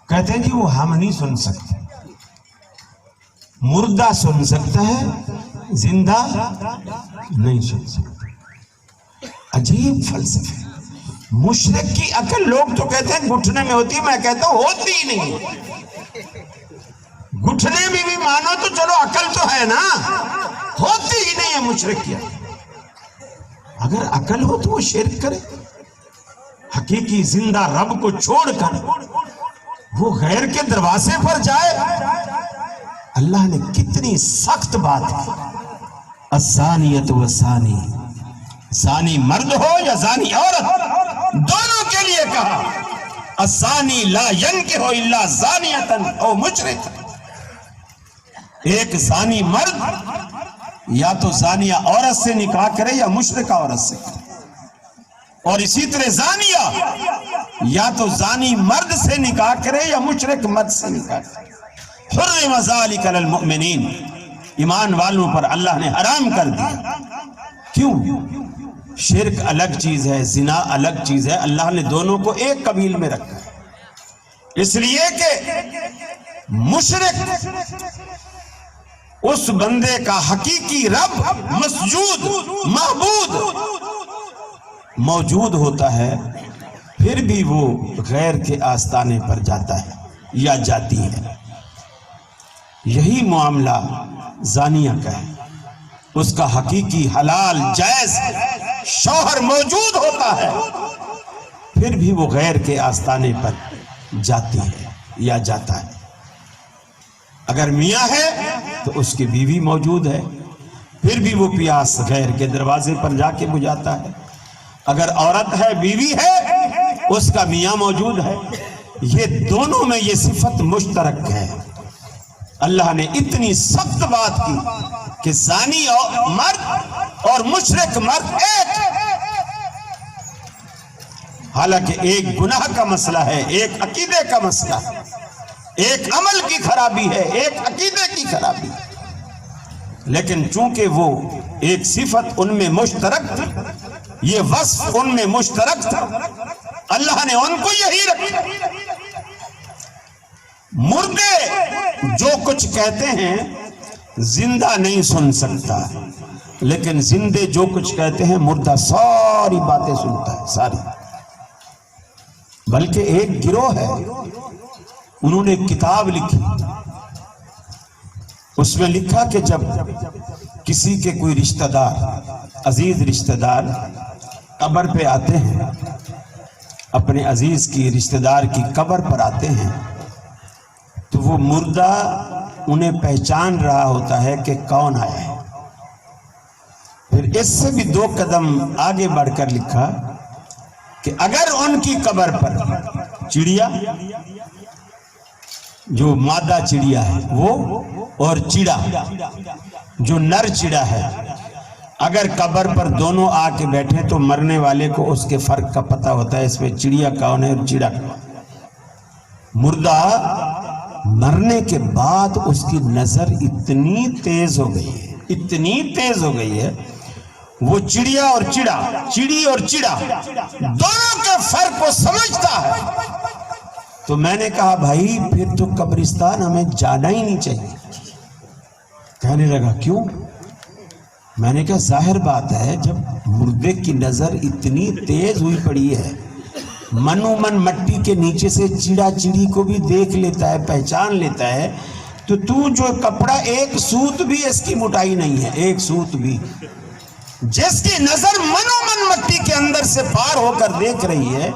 کہتے ہیں جی وہ ہم نہیں سن سکتے، مردہ سن سکتا ہے، زندہ نہیں سن سکتا۔ عجیب فلسفہ۔ مشرک کی عقل، لوگ تو کہتے ہیں گھٹنے میں ہوتی، میں کہتا ہوں ہوتی ہی نہیں۔ گھٹنے میں بھی مانو تو چلو عقل تو ہے نا، ہوتی ہی نہیں ہے مشرک کی عقل۔ اگر عقل ہو تو وہ شرک کرے، حقیقی زندہ رب کو چھوڑ کر وہ غیر کے دروازے پر جائے۔ اللہ نے کتنی سخت بات ہے، الزانیۃ والزانی، زانی مرد ہو یا زانی عورت، دونوں کے لیے کہا، الزانی لا ینکح الا زانیۃ او مشرک۔ ایک زانی مرد یا تو زانیہ عورت سے نکاح کرے یا مشرکہ عورت سے کرے، اور اسی طرح زانیہ یا تو زانی مرد سے نکاح کرے یا مشرک مرد سے نکاح کرے۔ حرم ذلک علی المؤمنین، ایمان والوں پر اللہ نے حرام کر دیا۔ کیوں؟ شرک الگ چیز ہے، زنا الگ چیز ہے، اللہ نے دونوں کو ایک قبیل میں رکھا ہے، اس لیے کہ مشرک اس بندے کا حقیقی رب مسجود معبود موجود ہوتا ہے، پھر بھی وہ غیر کے آستانے پر جاتا ہے یا جاتی ہے۔ یہی معاملہ زانیہ کا ہے، اس کا حقیقی حلال جائز شوہر موجود ہوتا ہے، پھر بھی وہ غیر کے آستانے پر جاتی ہے یا جاتا ہے۔ اگر میاں ہے تو اس کی بیوی موجود ہے، پھر بھی وہ پیاس غیر کے دروازے پر جا کے بجھاتا ہے۔ اگر عورت ہے، بیوی ہے، اس کا میاں موجود ہے، یہ دونوں میں یہ صفت مشترک ہے۔ اللہ نے اتنی سخت بات کی کہ زانی مرد اور مشرک مرد ایک، حالانکہ ایک گناہ کا مسئلہ ہے، ایک عقیدے کا مسئلہ ہے، ایک عمل کی خرابی ہے، ایک عقیدے کی خرابی ہے، لیکن چونکہ وہ ایک صفت ان میں مشترک تھی، یہ وصف ان میں مشترک تھا، اللہ نے ان کو یہی رکھا۔ مردے جو کچھ کہتے ہیں زندہ نہیں سن سکتا، لیکن زندے جو کچھ کہتے ہیں مردہ ساری باتیں سنتا ہے، ساری۔ بلکہ ایک گروہ ہے، انہوں نے ایک کتاب لکھی، اس میں لکھا کہ جب کسی کے کوئی رشتہ دار، عزیز رشتہ دار قبر پہ آتے ہیں، اپنے عزیز کی رشتہ دار کی قبر پر آتے ہیں، تو وہ مردہ انہیں پہچان رہا ہوتا ہے کہ کون آیا ہے۔ پھر اس سے بھی 2 قدم آگے بڑھ کر لکھا کہ اگر ان کی قبر پر چڑیا، جو مادہ چڑیا ہے وہ، اور چڑا جو نر چڑا ہے، اگر قبر پر دونوں آ کے بیٹھے تو مرنے والے کو اس کے فرق کا پتہ ہوتا ہے، اس میں چڑیا کون ہے اور چڑا کون۔ مردہ مرنے کے بعد اس کی نظر اتنی تیز ہو گئی ہے، اتنی تیز ہو گئی ہے، وہ چڑیا اور چڑا، چڑی اور چڑا دونوں کے فرق کو سمجھتا ہے۔ تو میں نے کہا بھائی پھر تو قبرستان ہمیں جانا ہی نہیں چاہیے۔ کہنے لگا کیوں؟ میں نے کہا ظاہر بات ہے، جب مردے کی نظر اتنی تیز ہوئی پڑی ہے منو من مٹی کے نیچے سے چیڑا چیڑی کو بھی دیکھ لیتا ہے، پہچان لیتا ہے، تو تو جو کپڑا ایک سوت بھی اس کی موٹائی نہیں ہے، ایک سوت بھی، جس کی نظر منو من مٹی کے اندر سے پار ہو کر دیکھ رہی ہے،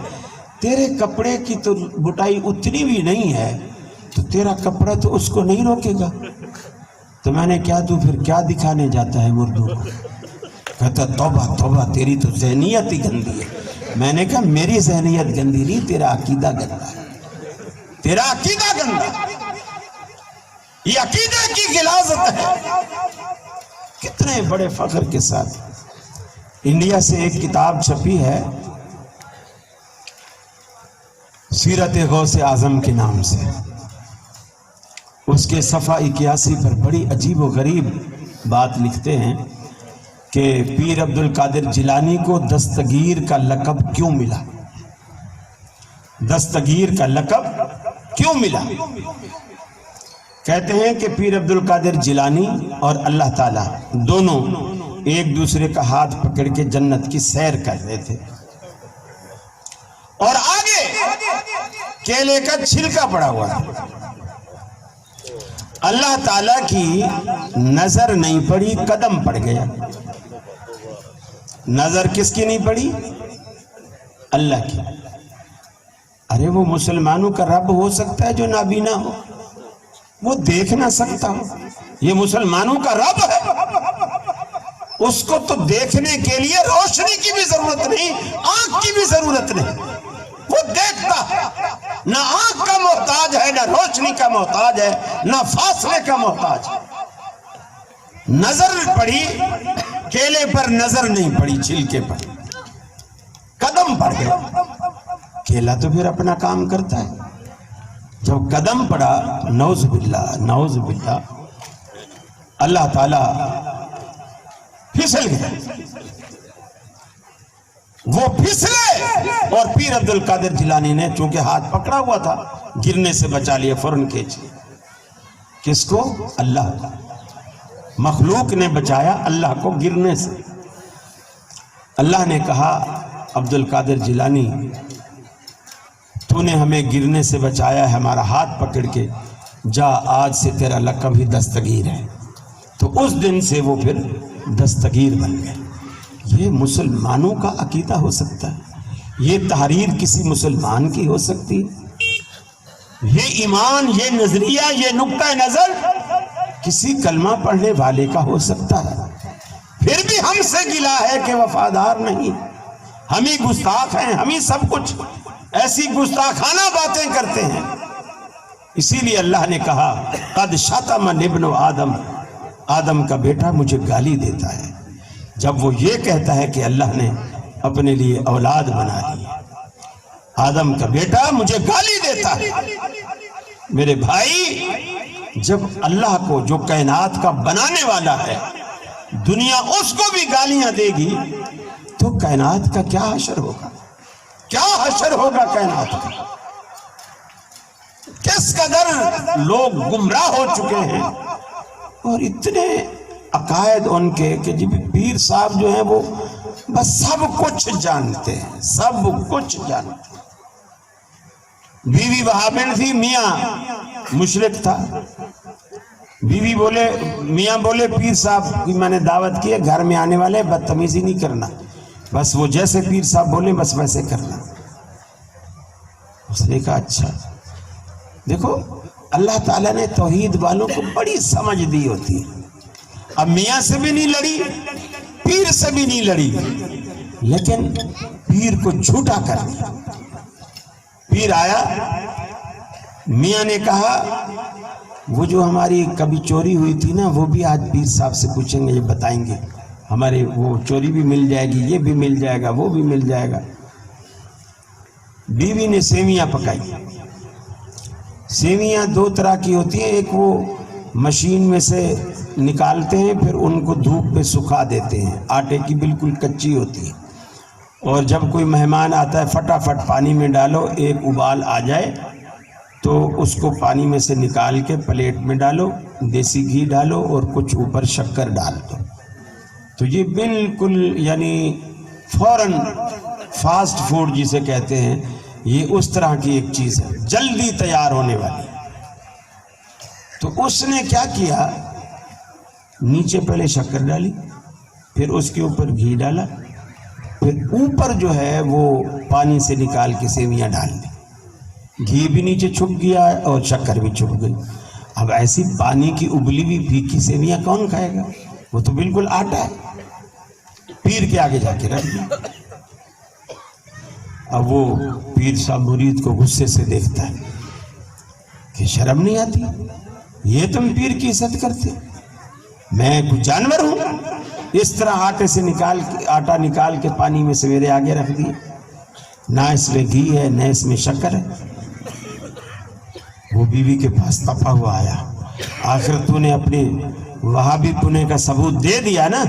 تیرے کپڑے کی تو موٹائی اتنی بھی نہیں ہے، تو تیرا کپڑا تو اس کو نہیں روکے گا۔ تو میں نے کیا تو پھر کیا دکھانے جاتا ہے مردوں کو؟ کہتا توبہ توبہ تیری تو ذہنیت ہی گندی ہے۔ میں نے کہا میری ذہنیت گندی نہیں، تیرا عقیدہ گندا ہے، تیرا عقیدہ گندا ہے، یہ عقیدہ کی غلاظت ہے۔ کتنے بڑے فخر کے ساتھ انڈیا سے ایک کتاب چھپی ہے سیرت غوث اعظم کے نام سے، اس کے صفحہ 81 پر بڑی عجیب و غریب بات لکھتے ہیں کہ پیر عبد القادر جیلانی کو دستگیر کا لقب کیوں ملا؟ دستگیر کا لقب کیوں ملا؟ کہتے ہیں کہ پیر عبد القادر جیلانی اور اللہ تعالیٰ دونوں ایک دوسرے کا ہاتھ پکڑ کے جنت کی سیر کر رہے تھے، اور آگے کیلے کا چھلکا پڑا ہوا تھا۔ اللہ تعالیٰ کی نظر نہیں پڑی، قدم پڑ گیا۔ نظر کس کی نہیں پڑی؟ اللہ کی۔ ارے وہ مسلمانوں کا رب ہو سکتا ہے جو نابینا ہو، وہ دیکھ نہ سکتا ہو، یہ مسلمانوں کا رب ہے، اس کو تو دیکھنے کے لیے روشنی کی بھی ضرورت نہیں، آنکھ کی بھی ضرورت نہیں، وہ دیکھتا ہے، نہ آنکھ کا محتاج ہے، نہ روشنی کا محتاج ہے، نہ فاصلے کا محتاج ہے۔ نظر پڑی کیلے پر، نظر نہیں پڑی چھلکے پر، قدم پڑ گیا۔ کیلا تو پھر اپنا کام کرتا ہے، جب قدم پڑا نعوذ باللہ نعوذ باللہ، اللہ تعالیٰ پھسل گئے، وہ پھسلے، اور پیر عبد القادر جیلانی نے چونکہ ہاتھ پکڑا ہوا تھا گرنے سے بچا لیا، فوراً کھینچ لیا۔ کس کو؟ اللہ کو۔ مخلوق نے بچایا اللہ کو گرنے سے۔ اللہ نے کہا عبد القادر جیلانی تو نے ہمیں گرنے سے بچایا ہے ہمارا ہاتھ پکڑ کے، جا آج سے تیرا لقب ہی دستگیر ہے۔ تو اس دن سے وہ پھر دستگیر بن گئے۔ یہ مسلمانوں کا عقیدہ ہو سکتا ہے؟ یہ تحریر کسی مسلمان کی ہو سکتی ہے؟ یہ ایمان، یہ نظریہ، یہ نقطہ نظر کسی کلمہ پڑھنے والے کا ہو سکتا ہے؟ پھر بھی ہم سے گلا ہے کہ وفادار نہیں، ہم ہی گستاخ ہیں، ہم ہی سب کچھ ایسی گستاخانہ باتیں کرتے ہیں۔ اسی لیے اللہ نے کہا قد شتمنی ابن آدم، آدم کا بیٹا مجھے گالی دیتا ہے، جب وہ یہ کہتا ہے کہ اللہ نے اپنے لیے اولاد بنا لی۔ آدم کا بیٹا مجھے گالی دیتا ہے۔ میرے بھائی، جب اللہ کو جو کائنات کا بنانے والا ہے دنیا اس کو بھی گالیاں دے گی تو کائنات کا کیا حشر ہوگا؟ کیا حشر ہوگا کائنات کا؟ کس قدر لوگ گمراہ ہو چکے ہیں، اور اتنے عقائد ان کے کہ جب پیر صاحب جو ہیں وہ بس سب کچھ جانتے ہیں، سب کچھ جانتے ہیں۔ بیوی وہابن تھی، میاں مشرک تھا۔ بیوی بولے، میاں بولے پیر صاحب کی میں نے دعوت کی ہے، گھر میں آنے والے بدتمیزی نہیں کرنا، بس وہ جیسے پیر صاحب بولے بس ویسے کرنا۔ اس نے کہا اچھا۔ دیکھو اللہ تعالیٰ نے توحید والوں کو بڑی سمجھ دی ہوتی ہے۔ اب میاں سے بھی نہیں لڑی، پیر سے بھی نہیں لڑی، لیکن پیر کو جھوٹا کر دیا۔ پیر آیا، میاں نے کہا وہ جو ہماری کبھی چوری ہوئی تھی نا وہ بھی آج پیر صاحب سے پوچھیں گے، یہ بتائیں گے، ہمارے وہ چوری بھی مل جائے گی، یہ بھی مل جائے گا، وہ بھی مل جائے گا۔ بیوی نے سیویاں پکائی۔ سیویاں دو طرح کی ہوتی ہیں، ایک وہ مشین میں سے نکالتے ہیں پھر ان کو دھوپ پہ سکھا دیتے ہیں، آٹے کی بالکل کچی ہوتی ہے، اور جب کوئی مہمان آتا ہے فٹافٹ پانی میں ڈالو، ایک ابال آ جائے تو اس کو پانی میں سے نکال کے پلیٹ میں ڈالو، دیسی گھی ڈالو اور کچھ اوپر شکر ڈال دو، تو یہ بالکل یعنی فوراً فاسٹ فوڈ جسے کہتے ہیں یہ اس طرح کی ایک چیز ہے جلدی تیار ہونے والی. تو اس نے کیا کیا، نیچے پہلے شکر ڈالی، پھر اس کے اوپر گھی ڈالا، پھر اوپر جو ہے وہ پانی سے نکال کے سیویاں ڈال دی. گھی بھی نیچے چھپ گیا اور شکر بھی چھپ گئی. اب ایسی پانی کی ابلی ہوئی پھیکی سیویاں کون کھائے گا؟ وہ تو بالکل آٹا ہے. پیر کے آگے جا کے رکھ دیا. اب وہ پیر صاحب مرید کو غصے سے دیکھتا ہے کہ شرم نہیں آتی، یہ تم پیر کی عزت کرتے، میں کچھ جانور ہوں؟ اس طرح آٹا نکال کے پانی میں سے میرے آگے رکھ دیا. نہ اس میں گھی ہے نہ اس میں شکر ہے. وہ بیوی کے پاس تپا ہوا آیا، آخر تو نے اپنے وہابی پنے کا ثبوت دے دیا نا،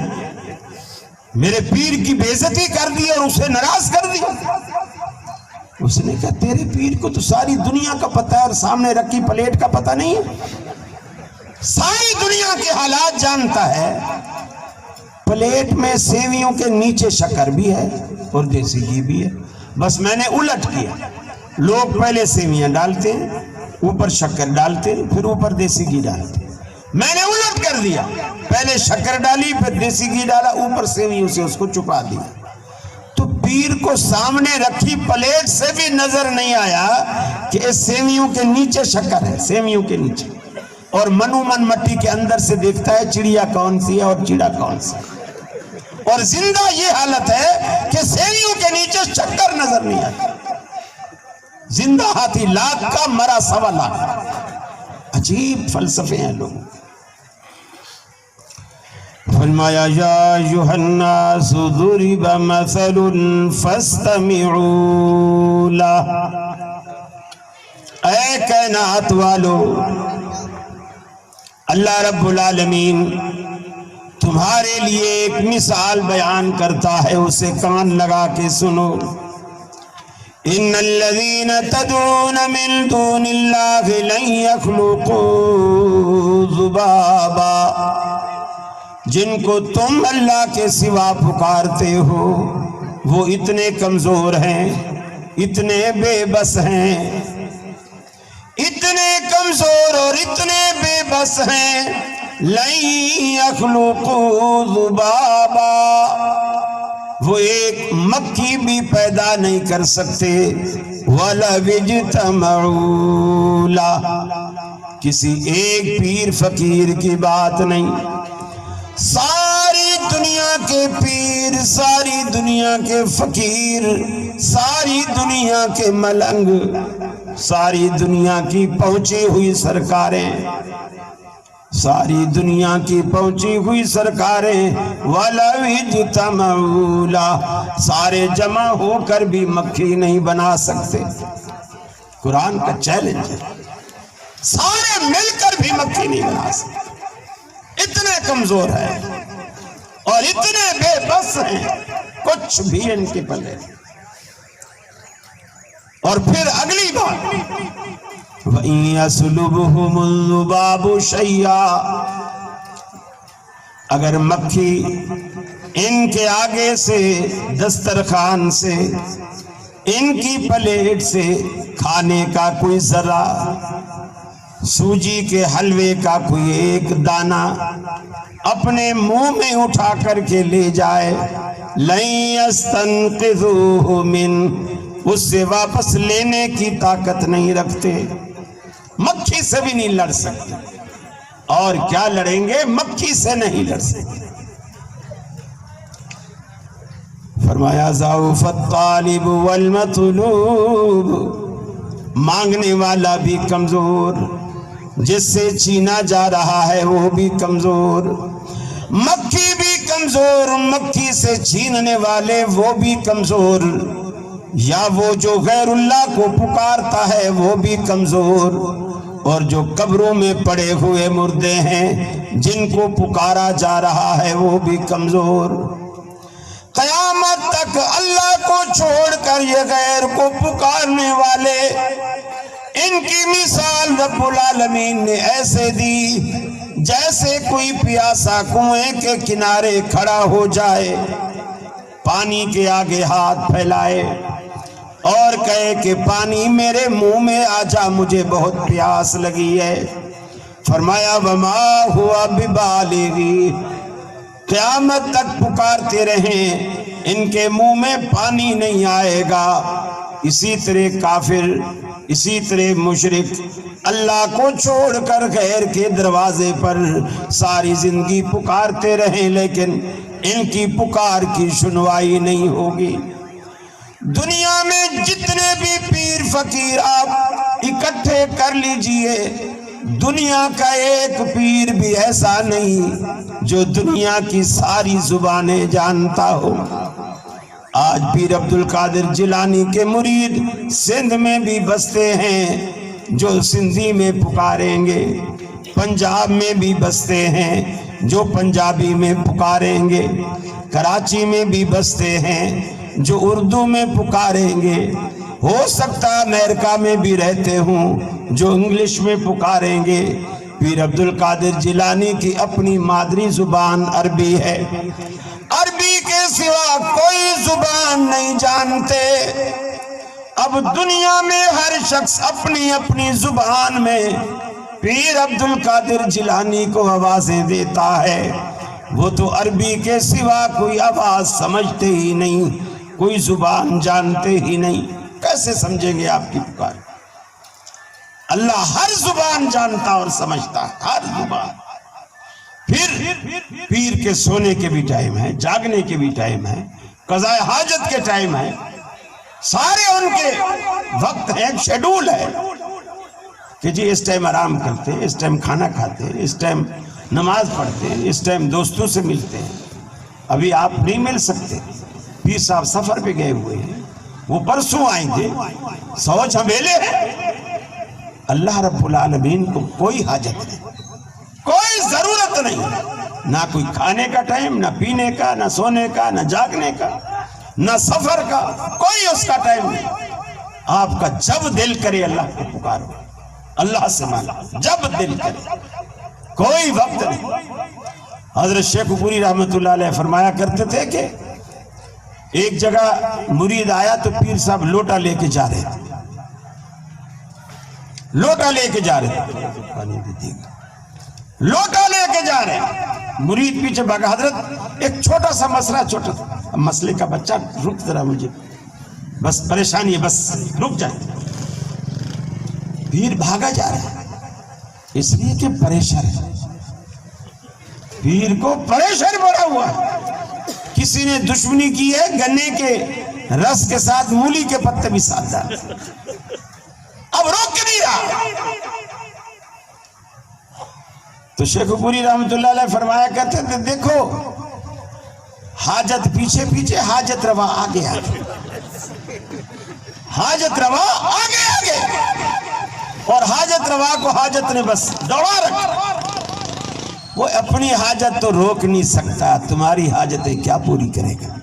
میرے پیر کی بے عزتی کر دی اور اسے ناراض کر دیا. اس نے کہا تیرے پیر کو تو ساری دنیا کا پتہ ہے اور سامنے رکھی پلیٹ کا پتہ نہیں ہے، ساری دنیا کے حالات جانتا ہے. پلیٹ میں سیویوں کے نیچے شکر بھی ہے اور دیسی گھی بھی ہے، بس میں نے الٹ کیا. لوگ پہلے سیویاں ڈالتے ہیں، اوپر شکر ڈالتے ہیں، پھر اوپر دیسی گھی ڈالتے ہیں. میں نے الٹ کر دیا، پہلے شکر ڈالی پھر دیسی گھی ڈالا، اوپر سیویوں سے اس کو چھپا دیا. تو پیر کو سامنے رکھی پلیٹ سے بھی نظر نہیں آیا کہ اس سیویوں کے نیچے شکر ہے، سیویوں کے نیچے. اور من مٹی کے اندر سے دیکھتا ہے چڑیا کون سی ہے اور چڑا کون سی. اور زندہ یہ حالت ہے کہ سیویوں کے نیچے شکر نظر نہیں آتی. زندہ ہاتھی لاکھ کا، مرا 1.25 لاکھ. عجیب فلسفے ہیں لوگ. فرمایا یا ایھا الناس ضرب مثل فاستمعوا لہ. اے کائنات والو، اللہ رب العالمین تمہارے لیے ایک مثال بیان کرتا ہے، اسے کان لگا کے سنو. ان الذین تدعون من دون اللہ لن یخلقوا ذبابا. جن کو تم اللہ کے سوا پکارتے ہو وہ اتنے کمزور ہیں، اتنے بے بس ہیں، اتنے کمزور اور اتنے بے بس ہیں. لن یخلقوا ذبابا، وہ ایک مکھی بھی پیدا نہیں کر سکتے. وَلَوِ اجْتَمَعُوا لَهُ، کسی ایک پیر فقیر کی بات نہیں. ساری دنیا کے پیر، ساری دنیا کے فقیر، ساری دنیا کے ملنگ، ساری دنیا کی پہنچی ہوئی سرکاریں، ساری دنیا کی پہنچی ہوئی سرکاریں، وَلَوِ اجْتَمَعُوا لَهُ، سارے جمع ہو کر بھی مکھی نہیں بنا سکتے. قرآن کا چیلنج ہے، سارے مل کر بھی مکھی نہیں بنا سکتے. اتنے کمزور ہیں اور اتنے بے بس ہیں، کچھ بھی ان کے پلے. اور پھر اگلی بات، وَإِن يَسْلُبْهُمُ الذُّبَابُ شَيْئًا، اگر مکھی ان کے آگے سے، دسترخوان سے، ان کی پلیٹ سے کھانے کا کوئی ذرہ، سوجی کے حلوے کا کوئی ایک دانہ اپنے منہ میں اٹھا کر کے لے جائے، لَن يَسْتَنقِذُوهُ مِنْ، اس سے واپس لینے کی طاقت نہیں رکھتے. مکھی سے بھی نہیں لڑ سکتے، اور کیا لڑیں گے، مکھی سے نہیں لڑ سکتے. فرمایا ضعف الطالب والمطلوب، مانگنے والا بھی کمزور، جس سے چھینا جا رہا ہے وہ بھی کمزور. مکھی بھی کمزور، مکھی سے چھیننے والے وہ بھی کمزور، یا وہ جو غیر اللہ کو پکارتا ہے وہ بھی کمزور، اور جو قبروں میں پڑے ہوئے مردے ہیں جن کو پکارا جا رہا ہے وہ بھی کمزور. قیامت تک اللہ کو چھوڑ کر یہ غیر کو پکارنے والے، ان کی مثال رب العالمین نے ایسے دی جیسے کوئی پیاسا کنویں کے کنارے کھڑا ہو جائے، پانی کے آگے ہاتھ پھیلائے، اور کہے کہ پانی میرے منہ میں آ جا، مجھے بہت پیاس لگی ہے۔ فرمایا وما ہوا ببالغی، قیامت تک پکارتے رہیں، ان کے منہ میں پانی نہیں آئے گا۔ اسی طرح کافر، اسی طرح مشرک اللہ کو چھوڑ کر غیر کے دروازے پر ساری زندگی پکارتے رہیں، لیکن ان کی پکار کی سنوائی نہیں ہوگی۔ دنیا میں جتنے بھی پیر فقیر آپ اکٹھے کر لیجئے، دنیا کا ایک پیر بھی ایسا نہیں جو دنیا کی ساری زبانیں جانتا ہو۔ آج پیر عبدالقادر جیلانی کے مرید سندھ میں بھی بستے ہیں جو سندھی میں پکاریں گے، پنجاب میں بھی بستے ہیں جو پنجابی میں پکاریں گے، کراچی میں بھی بستے ہیں جو اردو میں پکاریں گے، ہو سکتا امریکہ میں بھی رہتے ہوں جو انگلش میں پکاریں گے۔ پیر عبدالقادر جیلانی کی اپنی مادری زبان عربی ہے، عربی کے سوا کوئی زبان نہیں جانتے۔ اب دنیا میں ہر شخص اپنی اپنی زبان میں پیر عبدالقادر جیلانی کو آوازیں دیتا ہے، وہ تو عربی کے سوا کوئی آواز سمجھتے ہی نہیں، کوئی زبان جانتے ہی نہیں، کیسے سمجھیں گے آپ کی پکار؟ اللہ ہر زبان جانتا اور سمجھتا ہے، ہر زبان۔ پھر پیر کے سونے کے بھی ٹائم ہے، جاگنے کے بھی ٹائم ہے، قضاء حاجت کے ٹائم ہے، سارے ان کے وقت ہیں، ایک شیڈول ہے کہ جی اس ٹائم آرام کرتے ہیں، اس ٹائم کھانا کھاتے ہیں، اس ٹائم نماز پڑھتے ہیں، اس ٹائم دوستوں سے ملتے ہیں۔ ابھی آپ نہیں مل سکتے، پیر صاحب سفر پہ گئے ہوئے ہیں، وہ پرسوں آئیں گے، سو جھمیلے ہیں۔ اللہ رب العالمین کو کوئی حاجت نہیں، کوئی ضرورت نہیں، نہ کوئی کھانے کا ٹائم، نہ پینے کا، نہ سونے کا، نہ جاگنے کا، نہ سفر کا، کوئی اس کا ٹائم نہیں۔ آپ کا جب دل کرے اللہ کو پکارو، اللہ سے مانگو، جب دل کرے، کوئی وقت نہیں۔ حضرت شیخ پوری رحمت اللہ علیہ فرمایا کرتے تھے کہ ایک جگہ مرید آیا تو پیر صاحب لوٹا لے کے جا رہے تھے، لوٹا لے کے جا رہے تھے، لوٹا لے کے جا رہے ہیں، مرید پیچھے بھاگا، حضرت ایک چھوٹا سا مسئلہ، چھوٹا سا مسئلے کا بچہ، رک ذرا، مجھے بس پریشانی ہے، بس رک جائے۔ پیر بھاگا جا رہا ہے، اس لیے کہ پریشر ہے، پیر کو پریشر بڑا ہوا ہے۔ کسی نے دشمنی کی ہے، گنے کے رس کے ساتھ مولی کے پتے بھی ساتھ ڈالے، اب روک نہیں رہا۔ تو شیخ پوری رحمت اللہ علیہ فرمایا کرتے تھے، دیکھو حاجت پیچھے پیچھے، حاجت روا آگے آگے، حاجت روا آگے آگے، اور حاجت روا کو حاجت نے بس دوڑا رکھا۔ وہ اپنی حاجت تو روک نہیں سکتا، تمہاری حاجتیں کیا پوری کرے گا؟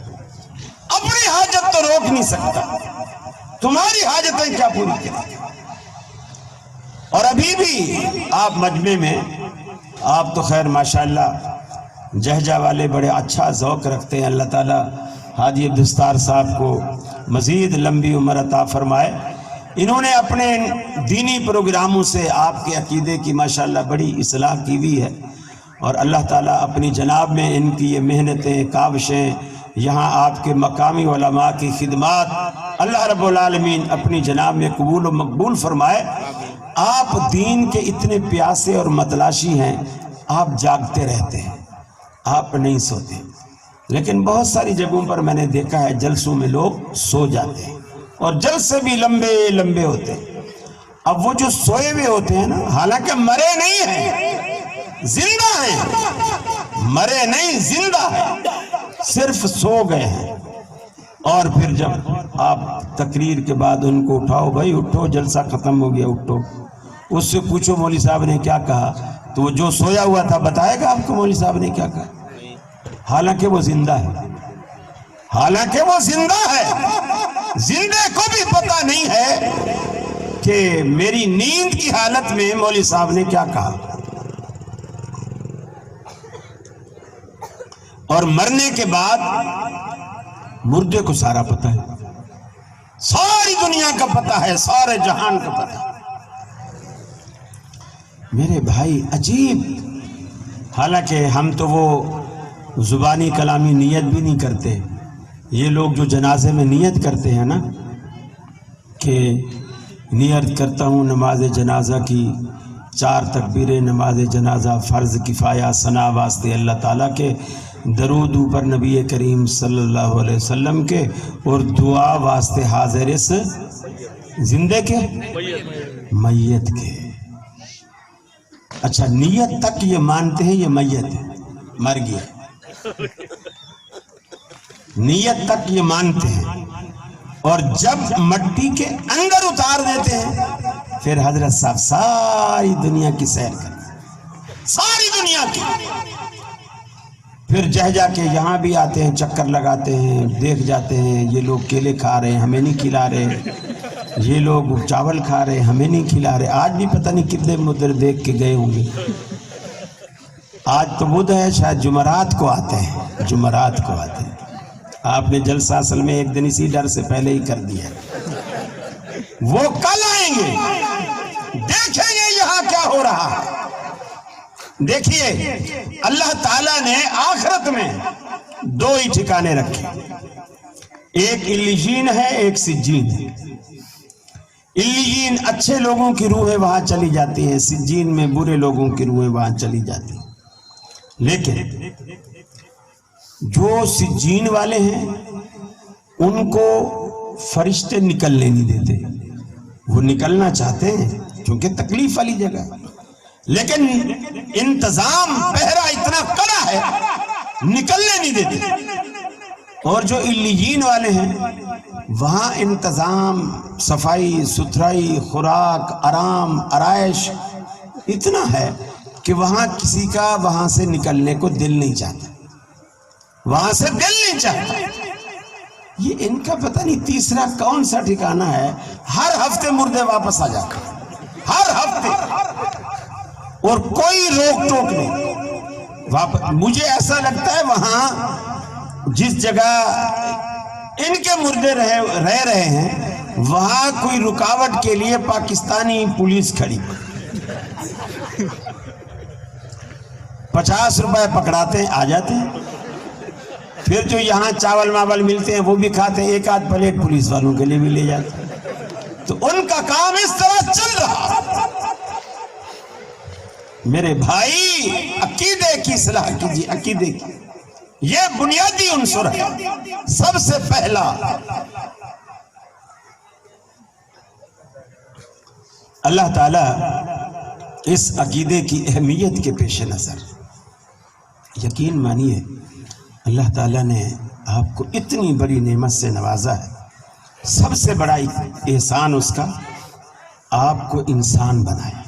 اپنی حاجت تو روک نہیں سکتا، تمہاری حاجتیں کیا پوری کرے گا؟ اور ابھی بھی آپ مجمع میں، آپ تو خیر ماشاءاللہ جہجہ والے بڑے اچھا ذوق رکھتے ہیں، اللہ تعالیٰ حاجی عبدالستار صاحب کو مزید لمبی عمر عطا فرمائے۔ انہوں نے اپنے دینی پروگراموں سے آپ کے عقیدے کی ماشاءاللہ بڑی اصلاح کی ہوئی ہے، اور اللہ تعالیٰ اپنی جناب میں ان کی یہ محنتیں، کاوشیں، یہاں آپ کے مقامی علماء کی خدمات، اللہ رب العالمین اپنی جناب میں قبول و مقبول فرمائے۔ آپ دین کے اتنے پیاسے اور متلاشی ہیں، آپ جاگتے رہتے ہیں، آپ نہیں سوتے، لیکن بہت ساری جگہوں پر میں نے دیکھا ہے جلسوں میں لوگ سو جاتے ہیں، اور جلسے بھی لمبے لمبے ہوتے ہیں۔ اب وہ جو سوئے ہوئے ہوتے ہیں نا، حالانکہ مرے نہیں ہیں، زندہ ہیں، مرے نہیں، زندہ ہیں، صرف سو گئے ہیں۔ اور پھر جب آپ تقریر کے بعد ان کو اٹھاؤ، بھائی اٹھو، جلسہ ختم ہو گیا، اٹھو، اس سے پوچھو مولوی صاحب نے کیا کہا، تو وہ جو سویا ہوا تھا بتائے گا آپ کو مولوی صاحب نے کیا کہا، حالانکہ وہ زندہ ہے، حالانکہ وہ زندہ ہے۔ زندے کو بھی پتہ نہیں ہے کہ میری نیند کی حالت میں مولوی صاحب نے کیا کہا، اور مرنے کے بعد مردے کو سارا پتہ ہے، ساری ساری دنیا کا پتہ ہے، سارے جہان کا پتہ ہے۔ میرے بھائی عجیب، حالانکہ ہم تو وہ زبانی کلامی نیت بھی نہیں کرتے۔ یہ لوگ جو جنازے میں نیت کرتے ہیں نا کہ نیت کرتا ہوں نماز جنازہ کی، 4 تکبیریں نماز جنازہ، فرض کفایہ، ثنا واسطے اللہ تعالیٰ کے، درود اوپر نبی کریم صلی اللہ علیہ وسلم کے، اور دعا واسطے حاضر زندے کے میت کے۔ اچھا، نیت تک یہ مانتے ہیں یہ میت ہے، مر گیا، نیت تک یہ مانتے ہیں، اور جب مٹی کے اندر اتار دیتے ہیں پھر حضرت صاحب ساری دنیا کی سیر کرتے ہیں، ساری دنیا کی، پھر جا کے یہاں بھی آتے ہیں، چکر لگاتے ہیں، دیکھ جاتے ہیں یہ لوگ کیلے کھا رہے ہیں ہمیں نہیں کھلا رہے، یہ لوگ چاول کھا رہے ہیں ہمیں نہیں کھلا رہے۔ آج بھی پتہ نہیں کتنے مدر دیکھ کے گئے ہوں گے۔ آج تو بدھ ہے، شاید جمعرات کو آتے ہیں، جمعرات کو آتے ہیں۔ آپ نے جلسہ اصل میں ایک دن اسی ڈر سے پہلے ہی کر دیا، وہ کل آئیں گے، دیکھیں گے یہاں کیا ہو رہا ہے۔ دیکھیے اللہ تعالیٰ نے آخرت میں 2 ہی ٹھکانے رکھے، ایک علیین ہے، ایک سجین ہے۔ علیین اچھے لوگوں کی روحیں وہاں چلی جاتی ہیں، سجین میں برے لوگوں کی روحیں وہاں چلی جاتی ہیں۔ لیکن جو سجین والے ہیں ان کو فرشتے نکلنے نہیں دیتے، وہ نکلنا چاہتے ہیں کیونکہ تکلیف والی جگہ، لیکن انتظام پہرا اتنا کڑا ہے نکلنے نہیں دیتے۔ اور جو علیین والے ہیں وہاں انتظام، صفائی ستھرائی، خوراک، آرام، آرائش اتنا ہے کہ وہاں کسی کا وہاں سے نکلنے کو دل نہیں چاہتا، وہاں سے دل نہیں چاہتا۔ یہ ان کا پتہ نہیں تیسرا کون سا ٹھکانہ ہے، ہر ہفتے مردے واپس آ جاتے ہیں، ہر ہفتے، اور کوئی روک ٹوک نہیں۔ مجھے ایسا لگتا ہے وہاں جس جگہ ان کے مردے رہ رہے ہیں وہاں کوئی رکاوٹ کے لیے پاکستانی پولیس کھڑی، 50 روپے پکڑاتے ہیں، آ جاتے ہیں، پھر جو یہاں چاول ماول ملتے ہیں وہ بھی کھاتے ہیں، 1 آدھ پلیٹ پولیس والوں کے لیے بھی لے جاتے ہیں۔ تو ان کا کام اس طرح چل رہا۔ میرے بھائی عقیدے کی اصلاح کیجیے، عقیدے کی، یہ بنیادی عنصر ہے۔ سب سے پہلا اللہ تعالیٰ اس عقیدے کی اہمیت کے پیش نظر یقین مانیے، اللہ تعالیٰ نے آپ کو اتنی بڑی نعمت سے نوازا ہے، سب سے بڑا احسان اس کا آپ کو انسان بنایا،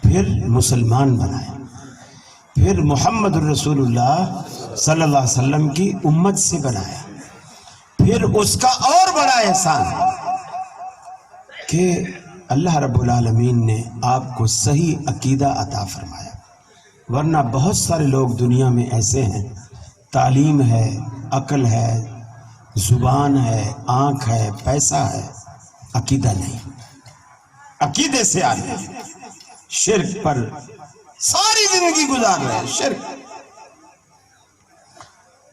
پھر مسلمان بنایا، پھر محمد الرسول اللہ صلی اللہ علیہ وسلم کی امت سے بنایا، پھر اس کا اور بڑا احسان کہ اللہ رب العالمین نے آپ کو صحیح عقیدہ عطا فرمایا۔ ورنہ بہت سارے لوگ دنیا میں ایسے ہیں، تعلیم ہے، عقل ہے، زبان ہے، آنکھ ہے، پیسہ ہے، عقیدہ نہیں، عقیدے سے آگے شرک پر ساری زندگی گزار رہے ہیں، شرک۔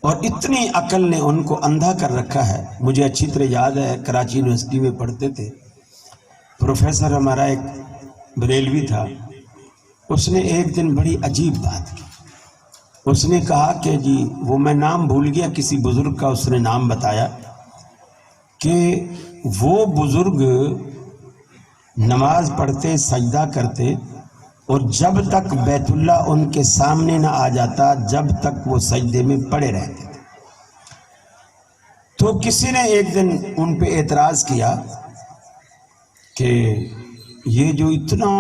اور اتنی عقل نے ان کو اندھا کر رکھا ہے۔ مجھے اچھی طرح یاد ہے، کراچی یونیورسٹی میں پڑھتے تھے، پروفیسر ہمارا ایک بریلوی تھا، اس نے ایک دن بڑی عجیب بات کی۔ اس نے کہا کہ جی وہ میں نام بھول گیا، کسی بزرگ کا اس نے نام بتایا کہ وہ بزرگ نماز پڑھتے، سجدہ کرتے، اور جب تک بیت اللہ ان کے سامنے نہ آ جاتا جب تک وہ سجدے میں پڑے رہتے تھے۔ تو کسی نے ایک دن ان پہ اعتراض کیا کہ یہ جو اتنا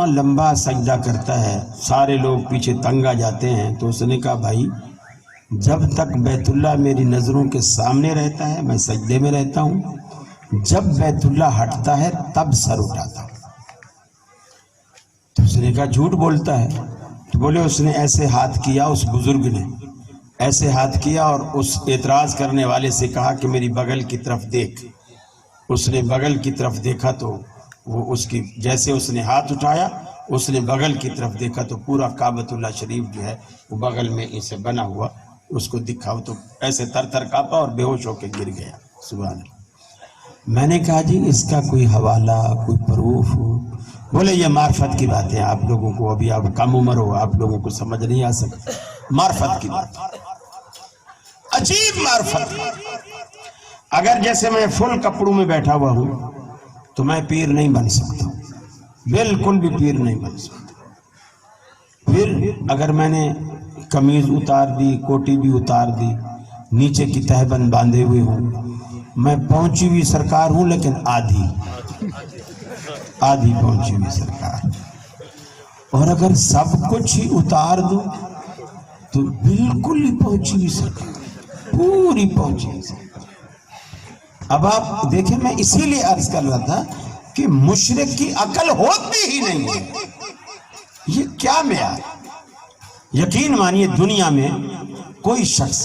لمبا سجدہ کرتا ہے سارے لوگ پیچھے تنگ آ جاتے ہیں۔ تو اس نے کہا بھائی جب تک بیت اللہ میری نظروں کے سامنے رہتا ہے میں سجدے میں رہتا ہوں، جب بیت اللہ ہٹتا ہے تب سر اٹھاتا ہوں۔ تو اس نے کہا جھوٹ بولتا ہے۔ تو بولے اس نے ایسے ہاتھ کیا، اس بزرگ نے ایسے ہاتھ کیا اور اس اعتراض کرنے والے سے کہا کہ میری بغل کی طرف دیکھ۔ اس نے بغل کی طرف دیکھا تو وہ اس کی جیسے اس نے ہاتھ اٹھایا اس نے بغل کی طرف دیکھا تو پورا کعبۃ اللہ شریف جو ہے وہ بغل میں اسے بنا ہوا اس کو دکھا، وہ تو ایسے تر تر کانپا اور بے ہوش ہو کے گر گیا۔ سبحان اللہ۔ میں نے کہا جی اس کا کوئی حوالہ کوئی پروف؟ بولے یہ معرفت کی باتیں، آپ لوگوں کو ابھی آپ کم عمر ہو، آپ لوگوں کو سمجھ نہیں آ سکتا، معرفت کی بات، عجیب معرفت۔ اگر جیسے میں فل کپڑوں میں بیٹھا ہوا ہوں تو میں پیر نہیں بن سکتا، بالکل بھی پیر نہیں بن سکتا۔ پھر اگر میں نے قمیض اتار دی، کوٹی بھی اتار دی، نیچے کی تہبند باندھے ہوئے ہوں، میں پہنچی ہوئی سرکار ہوں لیکن آدھی پہنچی ہوئی سرکار۔ اور اگر سب کچھ ہی اتار دو تو بالکل ہی پہنچی ہوئی سرکار، پوری پہنچی ہوئی سرکار۔ اب آپ دیکھیں، میں اسی لیے عرض کر رہا تھا کہ مشرک کی عقل ہوتی ہی نہیں ہے، یہ کیا معیار؟ یقین مانیے دنیا میں کوئی شخص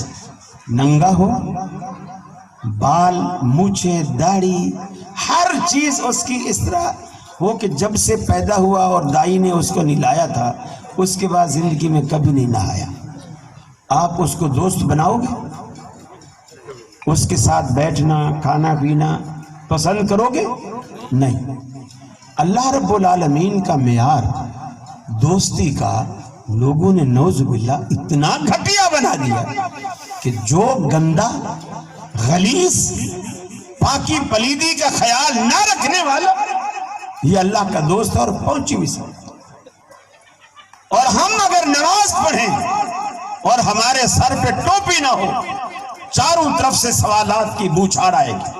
ننگا ہو، بال مونچھیں داڑھی ہر چیز اس کی اس طرح ہو کہ جب سے پیدا ہوا اور دائی نے اس کو نہلایا تھا اس کے بعد زندگی میں کبھی نہیں نہایا، آپ اس کو دوست بناؤ گے؟ اس کے ساتھ بیٹھنا کھانا پینا پسند کرو گے؟ نہیں۔ اللہ رب العالمین کا معیار دوستی کا لوگوں نے نعوذ باللہ اتنا گھٹیا بنا دیا کہ جو گندا غلیظ پاکی پلیدی کا خیال نہ رکھنے والا یہ اللہ کا دوست اور پہنچی ہوئی سب۔ اور ہم اگر نماز پڑھیں اور ہمارے سر پہ ٹوپی نہ ہو، چاروں طرف سے سوالات کی بوچھار آئے گی،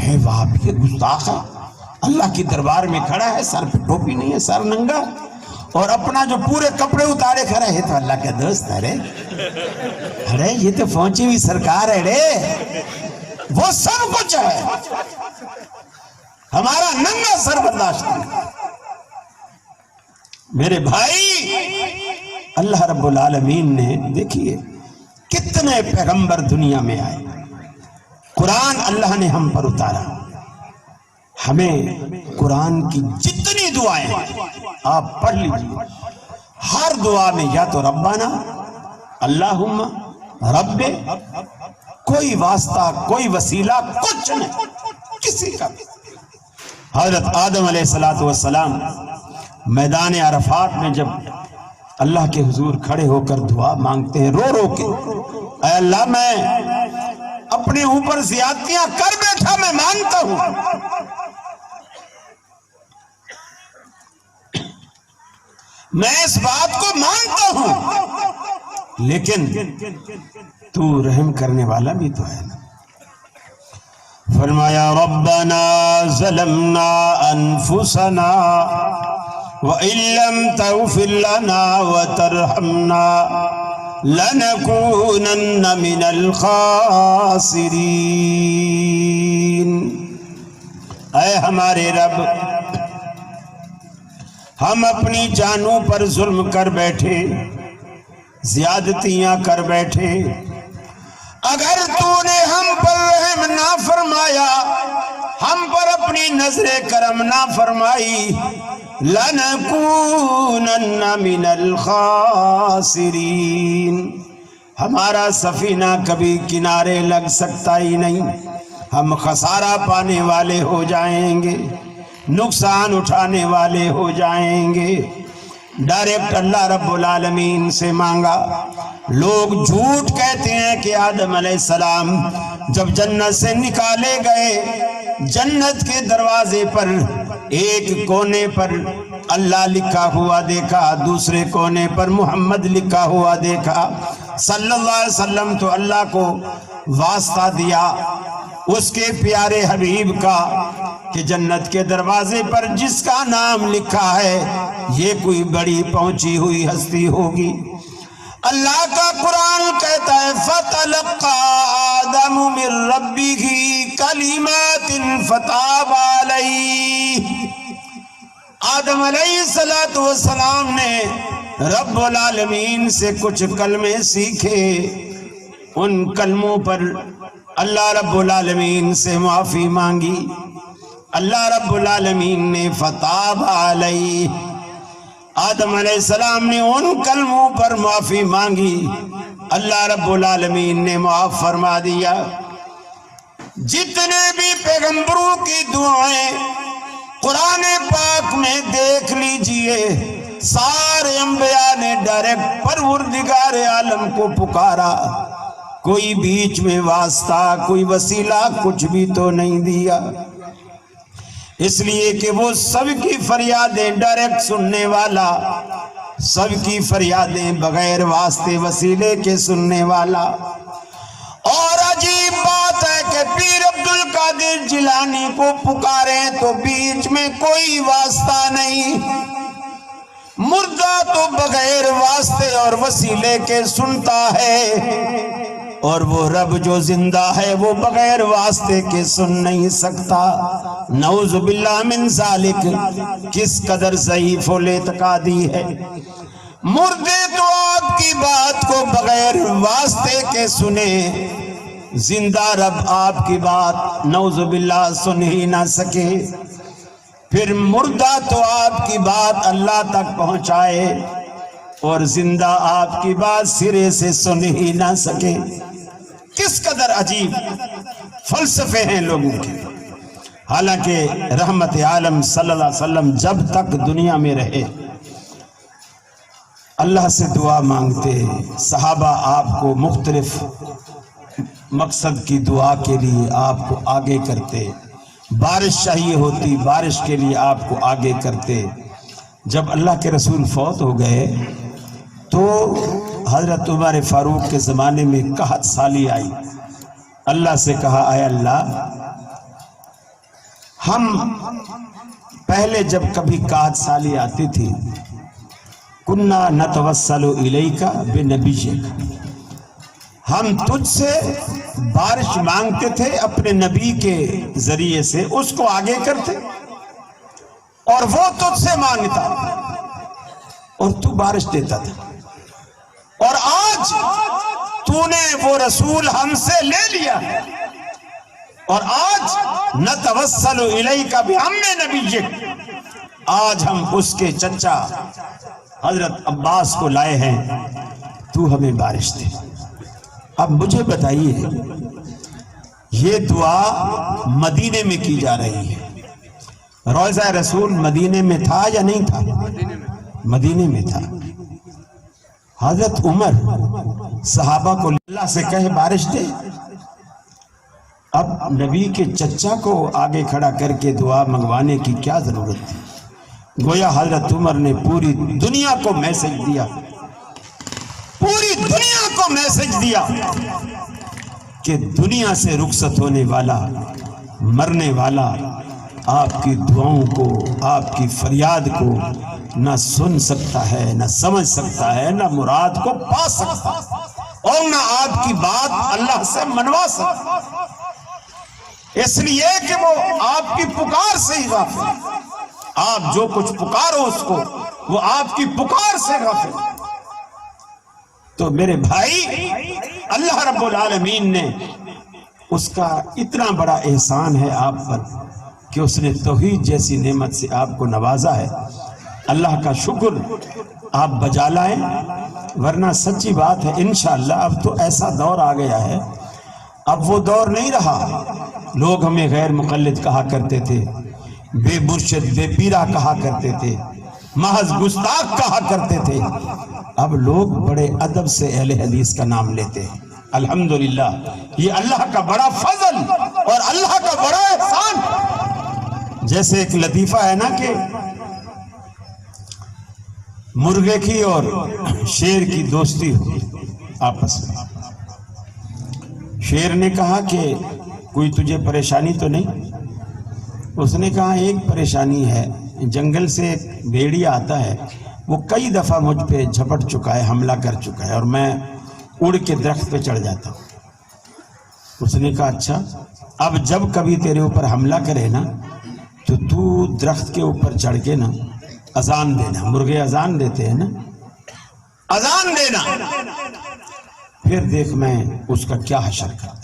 ہے وہاں بھی گستاخ ہے، اللہ کی دربار میں کھڑا ہے، سر پہ ٹوپی نہیں ہے، سر ننگا، اور اپنا جو پورے کپڑے اتارے کھڑا ہے تو اللہ کا دوست ہے رے، ارے یہ تو پہنچی ہوئی سرکار ہے رے، وہ سب کچھ ہے، ہمارا ننگا سر برداشت نہیں۔ میرے بھائی، اللہ رب العالمین نے دیکھیے کتنے پیغمبر دنیا میں آئے، قرآن اللہ نے ہم پر اتارا، ہمیں قرآن کی جتنی دعائیں آپ پڑھ لیجیے، ہر دعا میں یا تو ربنا، اللہم، رب، کوئی واسطہ کوئی وسیلہ کچھ نہیں کسی کا۔ حضرت آدم علیہ السلام میدان عرفات میں جب اللہ کے حضور کھڑے ہو کر دعا مانگتے ہیں رو رو کے، اے اللہ میں اپنے اوپر زیادتیاں کر بیٹھا، میں مانتا ہوں، میں اس بات کو مانتا ہوں، لیکن تو رحم کرنے والا بھی تو ہے نا۔ فرمایا ربنا ظلمنا انفسنا وَإِن لَّمْ تَغْفِرْ لَنَا وَتَرْحَمْنَا لَنَكُونَنَّ مِنَ الْخَاسِرِينَ۔ اے ہمارے رب، ہم اپنی جانوں پر ظلم کر بیٹھے، زیادتیاں کر بیٹھے، اگر تو نے ہم پر رحم نہ فرمایا، ہم پر اپنی نظر کرم نہ فرمائی، لَنَكُونَنَّ مِنَ الْخَاسِرِينَ، ہمارا سفینہ کبھی کنارے لگ سکتا ہی نہیں، ہم خسارہ پانے والے ہو جائیں گے، نقصان اٹھانے والے ہو جائیں گے۔ ڈائریکٹ اللہ رب العالمین سے مانگا۔ لوگ جھوٹ کہتے ہیں کہ آدم علیہ السلام جب جنت سے نکالے گئے، جنت کے دروازے پر ایک کونے پر اللہ لکھا ہوا دیکھا، دوسرے کونے پر محمد لکھا ہوا دیکھا صلی اللہ علیہ وسلم، تو اللہ کو واسطہ دیا اس کے پیارے حبیب کا کہ جنت کے دروازے پر جس کا نام لکھا ہے یہ کوئی بڑی پہنچی ہوئی ہستی ہوگی۔ اللہ کا قرآن کہتا ہے فَتَلَقَّى آدَمُ مِن رَبِّهِ كَلِمَاتٍ فَتَابَ عَلَيْهِ، آدم علیہ السلام نے رب العالمین سے کچھ کلمے سیکھے، ان کلموں پر اللہ رب العالمین سے معافی مانگی، اللہ رب العالمین نے فتاب علیہ، آدم علیہ السلام نے ان کلموں پر معافی مانگی، اللہ رب العالمین نے معاف فرما دیا۔ جتنے بھی پیغمبروں کی دعائیں قرآن پاک میں دیکھ لیجئے، سارے انبیاء نے ڈائریکٹ پروردگار عالم کو پکارا، کوئی بیچ میں واسطہ، کوئی وسیلہ کچھ بھی تو نہیں دیا، اس لیے کہ وہ سب کی فریادیں ڈائریکٹ سننے والا، سب کی فریادیں بغیر واسطے وسیلے کے سننے والا۔ اور عجیب بات ہے کہ پیر عبد القادر جیلانی کو پکاریں تو بیچ میں کوئی واسطہ نہیں، مردہ تو بغیر واسطے اور وسیلے کے سنتا ہے، اور وہ رب جو زندہ ہے وہ بغیر واسطے کے سن نہیں سکتا۔ نعوذ باللہ من ذالک، کس قدر ضعیف الاعتقادی ہے۔ مردے تو آپ کی بات کو بغیر واسطے کے سنے، زندہ رب آپ کی بات نعوذ باللہ سن ہی نہ سکے، پھر مردہ تو آپ کی بات اللہ تک پہنچائے اور زندہ آپ کی بات سرے سے سن ہی نہ سکے۔ کس قدر عجیب فلسفے ہیں لوگوں کے۔ حالانکہ رحمت عالم صلی اللہ علیہ وسلم جب تک دنیا میں رہے اللہ سے دعا مانگتے، صحابہ آپ کو مختلف مقصد کی دعا کے لیے آپ کو آگے کرتے، بارش چاہیے ہوتی بارش کے لیے آپ کو آگے کرتے۔ جب اللہ کے رسول فوت ہو گئے تو حضرت عمر فاروق کے زمانے میں قحط سالی آئی، اللہ سے کہا اے اللہ، ہم پہلے جب کبھی قحط سالی آتی تھی کننا نتوسل الیک بنبیک، ہم تجھ سے بارش مانگتے تھے اپنے نبی کے ذریعے سے، اس کو آگے کرتے اور وہ تجھ سے مانگتا اور تو بارش دیتا تھا، اور آج تو نے وہ رسول ہم سے لے لیا اور آج نتوسل الیک بعم نبیک، آج ہم اس کے چچا حضرت عباس کو لائے ہیں، تو ہمیں بارش دے۔ اب مجھے بتائیے یہ دعا مدینے میں کی جا رہی ہے، روضہ رسول مدینے میں تھا یا نہیں تھا؟ مدینے میں تھا۔ حضرت عمر صحابہ کو اللہ سے کہے بارش دے، اب نبی کے چچا کو آگے کھڑا کر کے دعا منگوانے کی کیا ضرورت تھی؟ گویا حضرت عمر نے پوری دنیا کو میسج دیا، پوری دنیا کو میسج دیا کہ دنیا سے رخصت ہونے والا، مرنے والا آپ کی دعاؤں کو، آپ کی فریاد کو نہ سن سکتا ہے، نہ سمجھ سکتا ہے، نہ مراد کو پا سکتا اور نہ آپ کی بات اللہ سے منوا سکتا، اس لیے کہ وہ آپ کی پکار سے ہی غافل ہے۔ آپ جو کچھ پکارو اس کو، وہ آپ کی پکار سے غافل۔ تو میرے بھائی، اللہ رب العالمین نے اس کا اتنا بڑا احسان ہے آپ پر کہ اس نے توحید جیسی نعمت سے آپ کو نوازا ہے۔ اللہ کا شکر آپ بجا لائیں، ورنہ سچی بات ہے انشاءاللہ اب تو ایسا دور آ گیا ہے، اب وہ دور نہیں رہا۔ لوگ ہمیں غیر مقلد کہا کرتے تھے، بے مرشد بے پیرا کہا کرتے تھے، محض گستاخ کہا کرتے تھے، اب لوگ بڑے ادب سے اہل حدیث کا نام لیتے ہیں۔ الحمدللہ یہ اللہ کا بڑا فضل اور اللہ کا بڑا احسان۔ جیسے ایک لطیفہ ہے نا کہ مرغے کی اور شیر کی دوستی ہو آپس میں، شیر نے کہا کہ کوئی تجھے پریشانی تو نہیں؟ اس نے کہا ایک پریشانی ہے، جنگل سے ایک بھیڑیا آتا ہے، وہ کئی دفعہ مجھ پہ جھپٹ چکا ہے، حملہ کر چکا ہے، اور میں اڑ کے درخت پہ چڑھ جاتا ہوں۔ اس نے کہا اچھا، اب جب کبھی تیرے اوپر حملہ کرے نا تو درخت کے اوپر چڑھ کے نا اذان دینا، مرغے اذان دیتے ہیں نا، اذان دینا، پھر دیکھ میں اس کا کیا حشر کرتا۔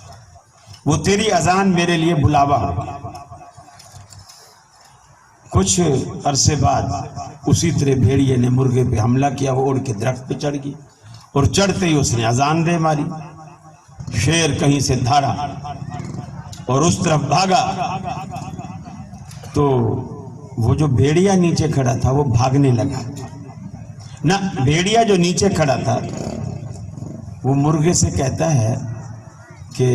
وہ تیری اذان میرے لیے بلاوا ہوگی۔ کچھ عرصے بعد اسی طرح بھیڑیے نے مرغے پہ حملہ کیا، وہ اڑ کے درخت پہ چڑھ گئی اور چڑھتے ہی اس نے اذان دے ماری۔ شیر کہیں سے دھاڑا اور اس طرف بھاگا تو وہ جو بھیڑیا نیچے کھڑا تھا وہ بھاگنے لگا نہ، بھیڑیا جو نیچے کھڑا تھا وہ مرغے سے کہتا ہے کہ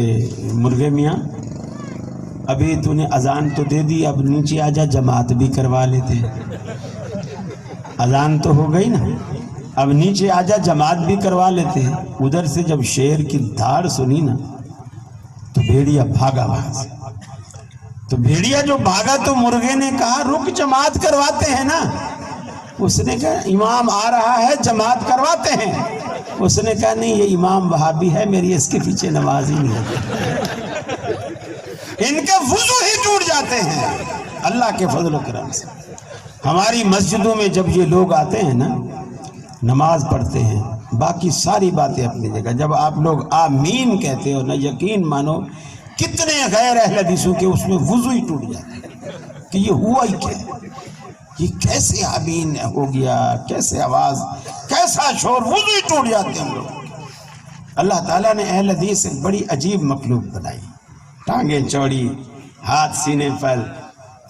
مرغے میاں ابھی تو نے اذان تو دے دی، اب نیچے آ جا، جماعت بھی کروا لیتے۔ اذان تو ہو گئی نا، اب نیچے آ جا، جماعت بھی کروا لیتے ہیں۔ ادھر سے جب شیر کی دھاڑ سنی نا تو بھیڑیا بھاگا وہاں سے۔ تو بھیڑیا جو بھاگا تو مرغے نے کہا رک، جماعت کرواتے ہیں نا۔ اس نے کہا امام آ رہا ہے، جماعت کرواتے ہیں۔ اس نے کہا نہیں، یہ امام وہابی ہے، میری اس کے پیچھے نماز ہی نہیں ہوتی۔ ان کے وضو ہی ٹوٹ جاتے ہیں اللہ کے فضل و کرم سے۔ ہماری مسجدوں میں جب یہ لوگ آتے ہیں نا، نماز پڑھتے ہیں، باقی ساری باتیں اپنی جگہ، جب آپ لوگ آمین کہتے ہو نا، یقین مانو کتنے غیر اہل حدیثوں کے اس میں وضو ہی ٹوٹ جاتے ہیں کہ یہ ہوا ہی کیا، یہ کیسے آمین ہو گیا، کیسے آواز، کیسا شور، وضو ہی ٹوٹ جاتے ہیں ہم لوگ۔ اللہ تعالیٰ نے اہل حدیث سے بڑی عجیب مخلوق بنائی، ٹانگیں چوڑی، ہاتھ سینے پر،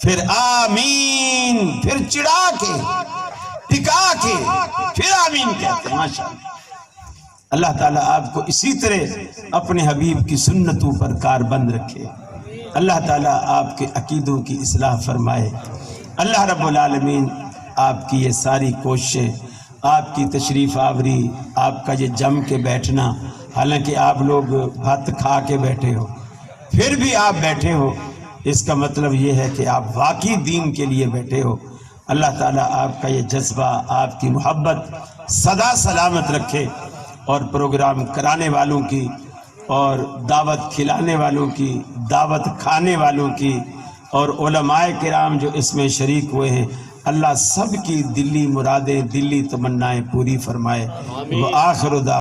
پھر آمین، پھر چڑھا کے، ٹکا کے، پھر آمین کہتے ہیں۔ ماشاءاللہ اللہ تعالیٰ آپ کو اسی طرح اپنے حبیب کی سنتوں پر کاربند رکھے۔ اللہ تعالیٰ آپ کے عقیدوں کی اصلاح فرمائے۔ اللہ رب العالمین آپ کی یہ ساری کوششیں، آپ کی تشریف آوری، آپ کا یہ جم کے بیٹھنا، حالانکہ آپ لوگ بھت کھا کے بیٹھے ہو، پھر بھی آپ بیٹھے ہو، اس کا مطلب یہ ہے کہ آپ واقعی دین کے لیے بیٹھے ہو۔ اللہ تعالیٰ آپ کا یہ جذبہ، آپ کی محبت سدا سلامت رکھے، اور پروگرام کرانے والوں کی اور دعوت کھلانے والوں کی، دعوت کھانے والوں کی، اور علماء کرام جو اس میں شریک ہوئے ہیں، اللہ سب کی دلی مرادیں، دلی تمنائیں پوری فرمائے۔ وآخر دعوانا